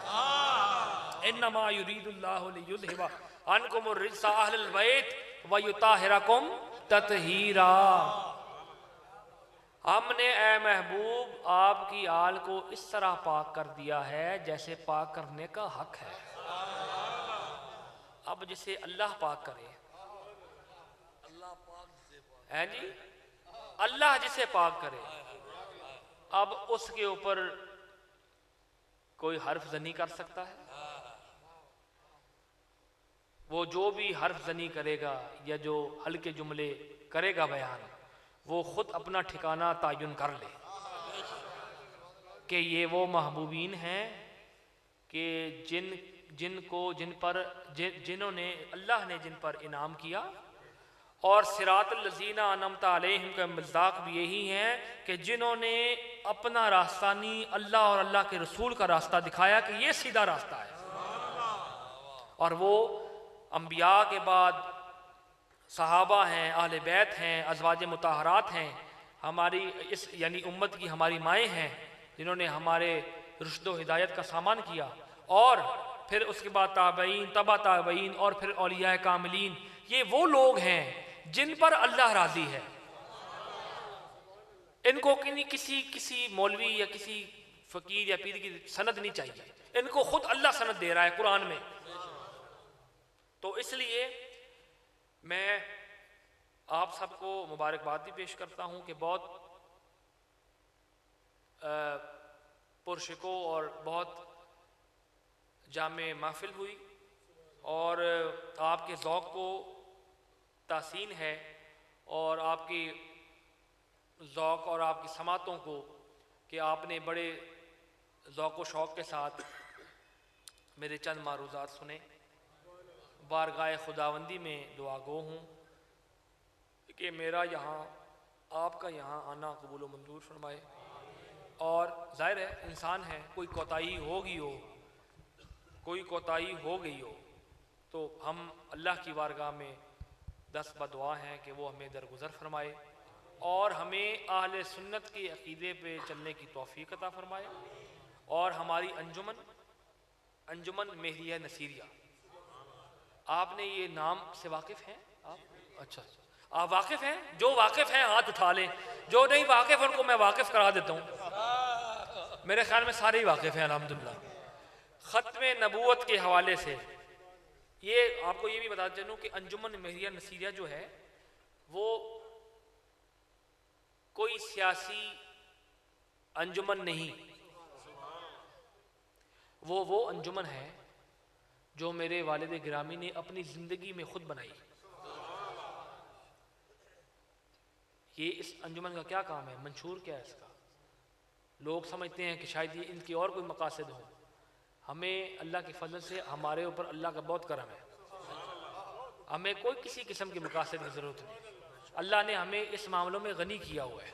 [SPEAKER 1] انما یرید اللہ لیذھب عنکم الرجس اہل البیت ویطہرکم تطہیرا. ہم نے اے محبوب آپ کی آل کو اس طرح پاک کر دیا ہے جیسے پاک کرنے کا حق ہے. اب جسے اللہ پاک کرے ہے جی، اللہ جسے پاک کرے، اب اس کے اوپر کوئی حرف زنی کر سکتا ہے؟ وہ جو بھی حرف زنی کرے گا یا جو ہلکے جملے کرے گا بیان، وہ خود اپنا ٹھکانہ تعین کر لے کہ یہ وہ محبوبین ہیں کہ جنہوں نے اللہ نے جن پر انعام کیا. اور صراط الذین انعمت علیہم کا مصداق بھی یہی ہے کہ جنہوں نے اپنا راستہ نہیں، اللہ اور اللہ کے رسول کا راستہ دکھایا کہ یہ سیدھا راستہ ہے. اور وہ انبیاء کے بعد صحابہ ہیں، اہل بیت ہیں، ازواج مطہرات ہیں، ہماری اس یعنی امت کی ہماری مائیں ہیں جنہوں نے ہمارے رشد و ہدایت کا سامان کیا. اور پھر اس کے بعد تابعین، تبع تابعین، اور پھر اولیاء کاملین. یہ وہ لوگ ہیں جن پر اللہ راضی ہے. ان کو کسی مولوی یا کسی فقیر یا پیر کی سند نہیں چاہیے، ان کو خود اللہ سند دے رہا ہے قرآن میں. تو اس لیے میں آپ سب کو مبارکباد بھی پیش کرتا ہوں کہ بہت پرشکو اور بہت جامع محفل ہوئی، اور آپ کے ذوق کو تحسین ہے، اور آپ کی ذوق اور آپ کی سماعتوں کو کہ آپ نے بڑے ذوق و شوق کے ساتھ میرے چند معروضات سنے. بارگاہ خداوندی میں دعا گو ہوں کہ میرا یہاں آپ کا یہاں آنا قبول و منظور فرمائے. اور ظاہر ہے انسان ہے، کوئی کوتاہی ہوگی ہو، کوئی کوتاہی ہو گئی ہو تو ہم اللہ کی بارگاہ میں دست بدعا ہیں کہ وہ ہمیں درگزر فرمائے اور ہمیں اہل سنت کے عقیدے پہ چلنے کی توفیق عطا فرمائے. اور ہماری انجمن مہریہ نصیریہ، آپ نے یہ نام سے واقف ہیں آپ؟ اچھا، آپ واقف ہیں؟ جو واقف ہیں ہاتھ اٹھا لیں، جو نہیں واقف ان کو میں واقف کرا دیتا ہوں. میرے خیال میں سارے ہی واقف ہیں الحمدللہ. ختم نبوت کے حوالے سے یہ آپ کو یہ بھی بتا چلوں کہ انجمن مہریہ نصیریہ جو ہے وہ کوئی سیاسی انجمن نہیں، وہ انجمن ہے جو میرے والد گرامی نے اپنی زندگی میں خود بنائی. یہ اس انجمن کا کیا کام ہے، منشور کیا ہے اس کا؟ لوگ سمجھتے ہیں کہ شاید یہ ان کی اور کوئی مقاصد ہوں. ہمیں اللہ کے فضل سے ہمارے اوپر اللہ کا بہت کرم ہے، ہمیں کوئی کسی قسم کے مقاصد کی ضرورت نہیں. اللہ نے ہمیں اس معاملوں میں غنی کیا ہوا ہے،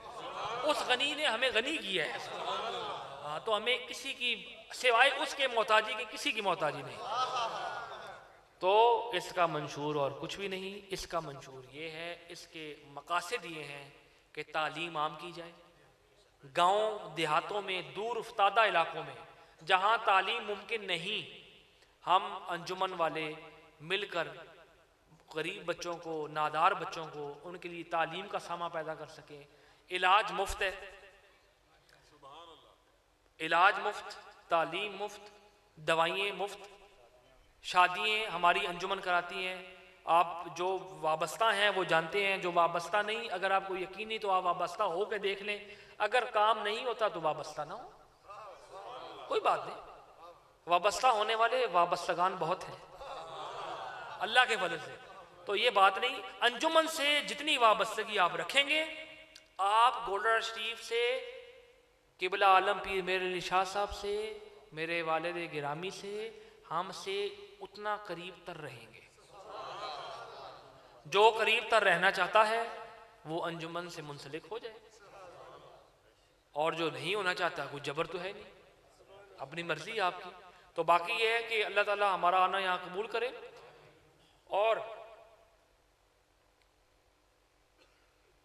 [SPEAKER 1] اس غنی نے ہمیں غنی کیا ہے. ہاں، تو ہمیں کسی کی سوائے اس کے محتاجی کے کسی کی محتاجی نہیں. تو اس کا منشور اور کچھ بھی نہیں. اس کا منشور یہ ہے، اس کے مقاصد یہ ہیں کہ تعلیم عام کی جائے. گاؤں دیہاتوں میں، دور افتادہ علاقوں میں جہاں تعلیم ممکن نہیں، ہم انجمن والے مل کر غریب بچوں کو، نادار بچوں کو، ان کے لیے تعلیم کا سامان پیدا کر سکیں. علاج مفت ہے، علاج مفت، تعلیم مفت، دوائیں مفت، شادیاں ہماری انجمن کراتی ہیں، آپ جو وابستہ ہیں وہ جانتے ہیں، جو وابستہ نہیں، اگر آپ کو یقین نہیں تو آپ وابستہ ہو کے دیکھ لیں، اگر کام نہیں ہوتا تو وابستہ نہ ہو، کوئی بات نہیں، وابستہ ہونے والے وابستگان بہت ہیں اللہ کے فضل سے، تو یہ بات نہیں۔ انجمن سے جتنی وابستگی آپ رکھیں گے، آپ گولڈر شریف سے، قبلہ عالم پیر میرے علی شاہ صاحب سے، میرے والد گرامی سے، ہم سے اتنا قریب تر رہیں گے۔ جو قریب تر رہنا چاہتا ہے وہ انجمن سے منسلک ہو جائے، اور جو نہیں ہونا چاہتا کوئی جبر تو ہے نہیں، اپنی مرضی ہے آپ کی۔ تو باقی یہ ہے کہ اللہ تعالی ہمارا آنا یہاں قبول کرے، اور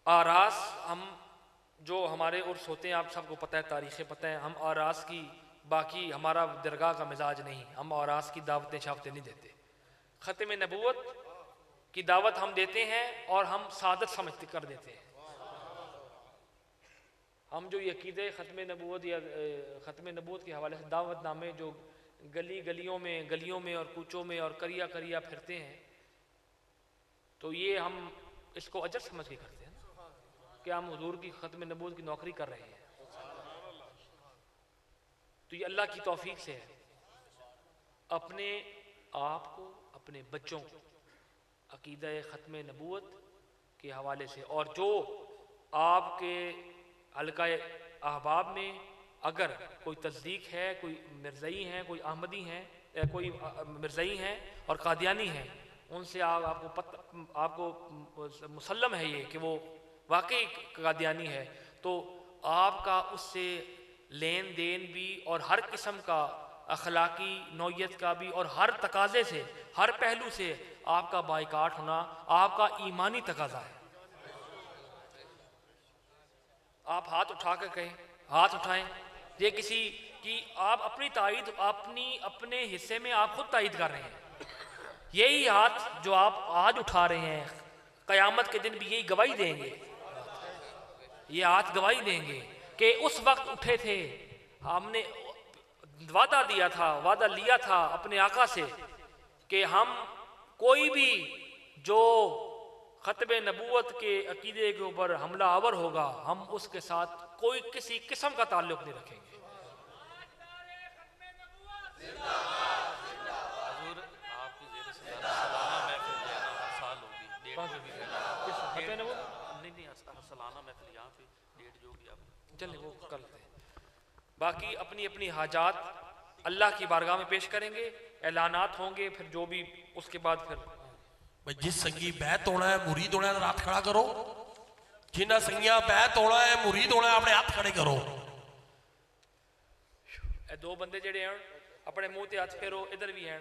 [SPEAKER 1] آراس ہم جو ہمارے عرس ہوتے ہیں، آپ سب کو پتہ ہے، تاریخیں پتہ ہے، ہم آراس کی، باقی ہمارا درگاہ کا مزاج نہیں، ہم آراس کی دعوتیں شاوتیں نہیں دیتے، ختم نبوت کی دعوت ہم دیتے ہیں اور ہم سعادت سمجھتے کر دیتے ہیں۔ ہم جو یہ عقیدہ ختم نبوت یا ختم نبوت کے حوالے سے دعوت نامے جو گلیوں میں اور کوچوں میں اور کریا کریا پھرتے ہیں، تو یہ ہم اس کو اجر سمجھ کے کرتے ہیں کہ ہم حضور کی ختم نبوت کی نوکری کر رہے ہیں، تو یہ اللہ کی توفیق سے ہے۔ اپنے آپ کو، اپنے بچوں کو عقیدہ ختم نبوت کے حوالے سے، اور جو آپ کے حلقہ احباب میں اگر کوئی تصدیق ہے، کوئی مرزئی ہیں، کوئی احمدی ہیں، کوئی مرزئی ہیں اور قادیانی ہیں، ان سے آپ کو مسلم ہے یہ کہ وہ واقعی قادیانی ہے، تو آپ کا اس سے لین دین بھی اور ہر قسم کا اخلاقی نوعیت کا بھی اور ہر تقاضے سے، ہر پہلو سے آپ کا بائیکاٹ ہونا آپ کا ایمانی تقاضا ہے۔ آپ ہاتھ اٹھا کر کہیں، ہاتھ اٹھائیں، یہ کسی کی آپ اپنی تائید، اپنے حصے میں آپ خود تائید کر رہے ہیں۔ یہی ہاتھ جو آپ آج اٹھا رہے ہیں قیامت کے دن بھی یہی گواہی دیں گے، یہ ہاتھ گواہی دیں گے کہ اس وقت اٹھے تھے، ہم نے وعدہ دیا تھا، وعدہ لیا تھا اپنے آقا سے کہ ہم کوئی بھی جو ختم نبوت کے عقیدے کے اوپر حملہ آور ہوگا، ہم اس کے ساتھ کوئی کسی قسم کا تعلق نہیں رکھیں گے۔
[SPEAKER 3] حضور آپ کی زیر صدارت سالانہ محفل جو ہے نا ہر سال ہوگی، ڈیٹ جو بھی نہیں سالانہ محفل یہاں پہ ڈیٹ جو بھی آپ
[SPEAKER 1] چلیں وہ کر لیتے ہیں۔ باقی اپنی اپنی حاجات اللہ کی بارگاہ میں پیش کریں گے، اعلانات ہوں گے، پھر جو بھی اس کے بعد پھر
[SPEAKER 4] جس سنگی بیعت ہونا ہے، مرید ہونا ہے، ہاتھ کھڑا کرو۔ جنہ سنگیاں بیعت ہونا ہے، مرید ہونا ہے، اپنے ہاتھ کھڑے کرو۔
[SPEAKER 1] اے دو بندے جڑے ہیں اپنے منہ تے ہاتھ پھیرو، ادھر بھی ہیں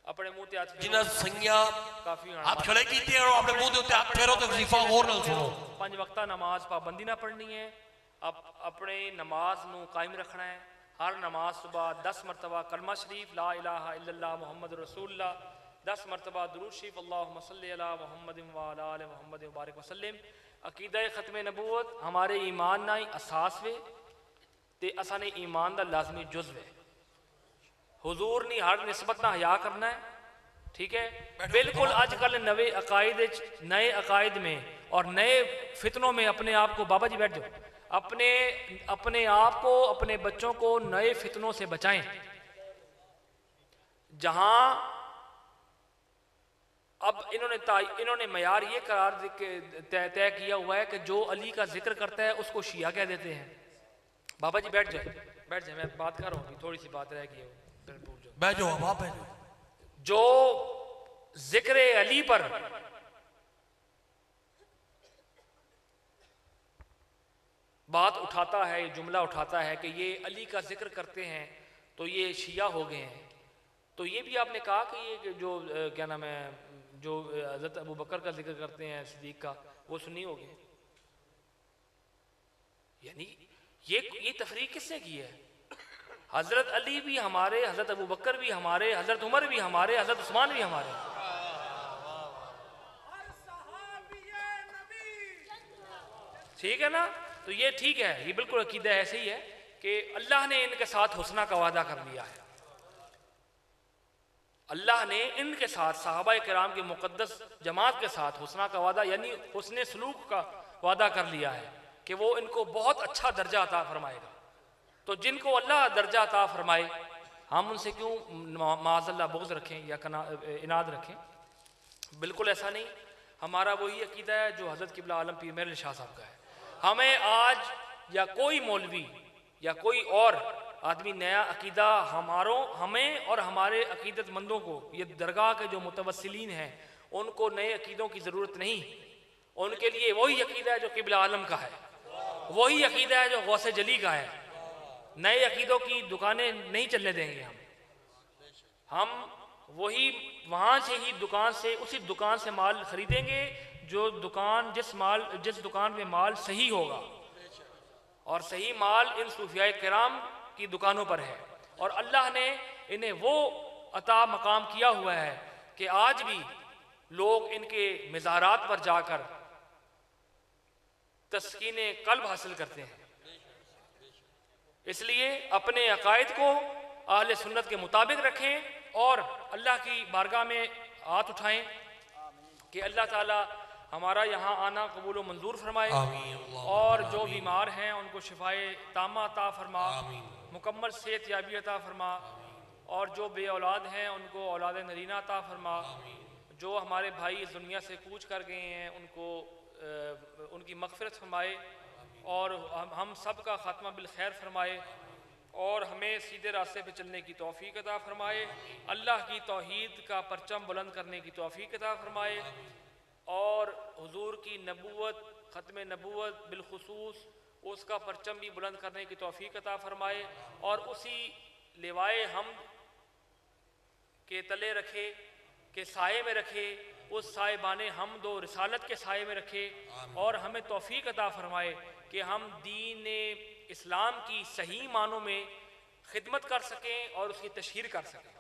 [SPEAKER 1] اپنے منہ تے ہاتھ پھیرو،
[SPEAKER 4] جنہ سنگیاں
[SPEAKER 1] کافی
[SPEAKER 4] ہاتھ کھڑے کیتے ہیں اور اپنے منہ تے ہاتھ پھیرو تو وظیفہ غور نہ سنو۔
[SPEAKER 1] 5 وقتہ نماز پابندی نہ پڑھنی ہے، اپنے نماز نو قائم رکھنا ہے، ہر نماز صبح 10 مرتبہ کلمہ شریف لا الہ الا اللہ محمد رسول اللہ، 10 مرتبہ درود شریف اللہم صلی علی محمد وعلی آل محمد وبارک وسلم۔ عقیدہ ختم نبوت ہمارے ایمان نہ اساس وے تے اساں نے ایمان دا لازمی جزو ہے۔ حضور نے ہر نسبت نہ حیا کرنا ہے، ٹھیک ہے؟ بالکل آج کل نئے عقائد میں اور نئے فتنوں میں اپنے آپ کو، بابا جی بیٹھ جاؤ، اپنے آپ کو، اپنے بچوں کو نئے فتنوں سے بچائیں، جہاں اب انہوں نے معیار یہ قرار طے کیا ہوا ہے کہ جو علی کا ذکر کرتا ہے اس کو شیعہ کہہ دیتے ہیں۔ بابا جی بیٹھ جائیں، میں بات کر رہا ہوں، تھوڑی سی بات رہ گئی ہے،
[SPEAKER 4] بیٹھ جاؤ، آپ بیٹھ جاؤ۔
[SPEAKER 1] جو ذکر علی پر بات اٹھاتا ہے، جملہ اٹھاتا ہے کہ یہ علی کا ذکر کرتے ہیں تو یہ شیعہ ہو گئے ہیں، تو یہ بھی آپ نے کہا کہ یہ جو کیا نام ہے، جو حضرت ابو بکر کا ذکر کرتے ہیں، صدیق کا، وہ سنی ہو گئے۔ یعنی یہ تفریق کس نے کی ہے؟ حضرت علی بھی ہمارے، حضرت ابو بکر بھی ہمارے، حضرت عمر بھی ہمارے، حضرت عثمان بھی ہمارے، ٹھیک ہے نا؟ تو یہ ٹھیک ہے، یہ بالکل عقیدہ ایسے ہی ہے کہ اللہ نے ان کے ساتھ حسنہ کا وعدہ کر لیا ہے۔ اللہ نے ان کے ساتھ صحابہ کرام کی مقدس جماعت کے ساتھ حسنہ کا وعدہ یعنی حسن سلوک کا وعدہ کر لیا ہے کہ وہ ان کو بہت اچھا درجہ عطا فرمائے گا. تو جن کو اللہ درجہ عطا فرمائے ہم ان سے کیوں معاذ اللہ بغض رکھیں یا عناد رکھیں؟ بالکل ایسا نہیں. ہمارا وہی عقیدہ ہے جو حضرت قبلہ عالم پیر مہر علی شاہ صاحب کا ہے. ہمیں آج یا کوئی مولوی یا کوئی اور آدمی نیا عقیدہ ہمیں اور ہمارے عقیدت مندوں کو، یہ درگاہ کے جو متوسلین ہیں ان کو نئے عقیدوں کی ضرورت نہیں. ان کے لیے وہی عقیدہ ہے جو قبلہ عالم کا ہے، وہی عقیدہ ہے جو غوث جلی کا ہے. نئے عقیدوں کی دکانیں نہیں چلنے دیں گے ہم وہی وہاں سے ہی اسی دکان سے مال خریدیں گے جو جس دکان میں مال صحیح ہوگا. اور صحیح مال ان صوفیاء کرام کی دکانوں پر ہے. اور اللہ نے انہیں وہ عطا مقام کیا ہوا ہے کہ آج بھی لوگ ان کے مزارات پر جا کر تسکین قلب حاصل کرتے ہیں. اس لیے اپنے عقائد کو اہل سنت کے مطابق رکھیں اور اللہ کی بارگاہ میں ہاتھ اٹھائیں کہ اللہ تعالی ہمارا یہاں آنا قبول و منظور فرمائے. اور جو بیمار ہیں ان کو شفائے تامہ عطا فرما، مکمل صحت یابی عطا فرما. اور جو بے اولاد ہیں ان کو اولاد نرینہ عطا فرما. جو ہمارے بھائی اس دنیا سے کوچ کر گئے ہیں ان کی مغفرت فرمائے اور ہم سب کا خاتمہ بالخیر فرمائے اور ہمیں سیدھے راستے پہ چلنے کی توفیق عطا فرمائے. اللہ کی توحید کا پرچم بلند کرنے کی توفیق عطا فرمائے اور حضور کی نبوت، ختم نبوت بالخصوص اس کا پرچم بھی بلند کرنے کی توفیق عطا فرمائے اور اسی لیوائے حمد کے تلے رکھے کہ سائے میں رکھے، اس سائبان حمد و رسالت کے سائے میں رکھے اور ہمیں توفیق عطا فرمائے کہ ہم دین اسلام کی صحیح معنوں میں خدمت کر سکیں اور اس کی تشہیر کر سکیں.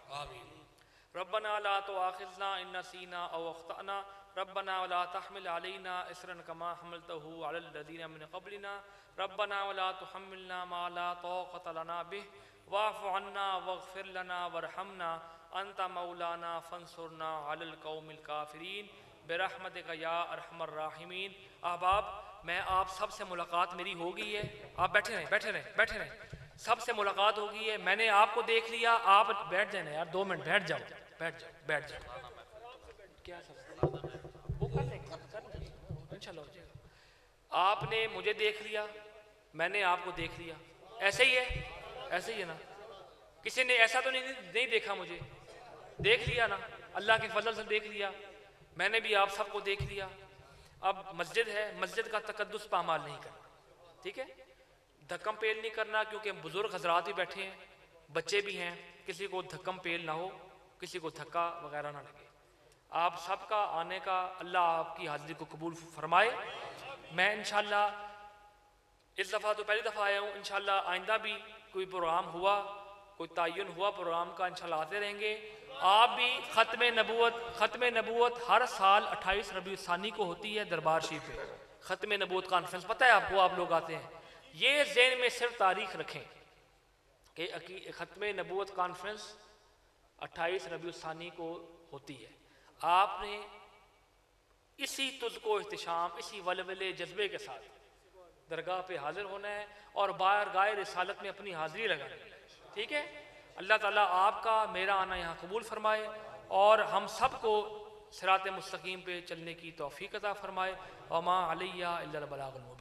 [SPEAKER 1] ربنا لا تؤاخذنا ان نسینا او اخطأنا ربنا ولا تحمل علينا إصرا كما حملته على الذين من قبلنا ربنا ولا تحملنا ما لا طاقة لنا به واعف عنا واغفر لنا وارحمنا أنت مولانا فانصرنا على القوم الكافرين برحمتك یا ارحم الراحمین. احباب، میں آپ سب سے ملاقات میری ہو گئی ہے. آپ بیٹھے رہیں. سب سے ملاقات ہو گئی ہے. میں نے آپ کو دیکھ لیا. آپ بیٹھ جائیں یار 2 منٹ، بیٹھ جاؤ. کیا وہ کر لیں گے انشاءاللہ ہو جائے گا. آپ نے مجھے دیکھ لیا، میں نے آپ کو دیکھ لیا. ایسے ہی ہے نا؟ کسی نے ایسا تو نہیں دیکھا، مجھے دیکھ لیا نا، اللہ کے فضل سے دیکھ لیا. میں نے بھی آپ سب کو دیکھ لیا. اب مسجد ہے، مسجد کا تقدس پامال نہیں کرنا، ٹھیک ہے؟ دھکم پیل نہیں کرنا کیونکہ بزرگ حضرات بھی بیٹھے ہیں، بچے بھی ہیں. کسی کو دھکم پیل نہ ہو، کسی کو دھکا وغیرہ نہ لگے. آپ سب کا آنے کا اللہ آپ کی حاضری کو قبول فرمائے. میں انشاءاللہ اس دفعہ تو پہلی دفعہ آیا ہوں، انشاءاللہ آئندہ بھی کوئی پروگرام ہوا، کوئی تعین ہوا پروگرام کا، انشاءاللہ آتے رہیں گے. آپ بھی ختم نبوت ہر سال 28 ربیع الثانی کو ہوتی ہے دربار شریف پہ. ختم نبوت کانفرنس پتہ ہے آپ کو، آپ لوگ آتے ہیں. یہ ذہن میں صرف تاریخ رکھیں کہ ختم نبوت کانفرنس 28 ربیع الثانی کو ہوتی ہے. آپ نے اسی تذ کو احتشام، اسی ولولے جذبے کے ساتھ درگاہ پہ حاضر ہونا ہے اور بارگاہ رسالت میں اپنی حاضری لگانی ہے، ٹھیک ہے؟ اللہ تعالیٰ آپ کا میرا آنا یہاں قبول فرمائے اور ہم سب کو صراط مستقیم پہ چلنے کی توفیق عطا فرمائے. وما علیہ الا البلاغ المبین.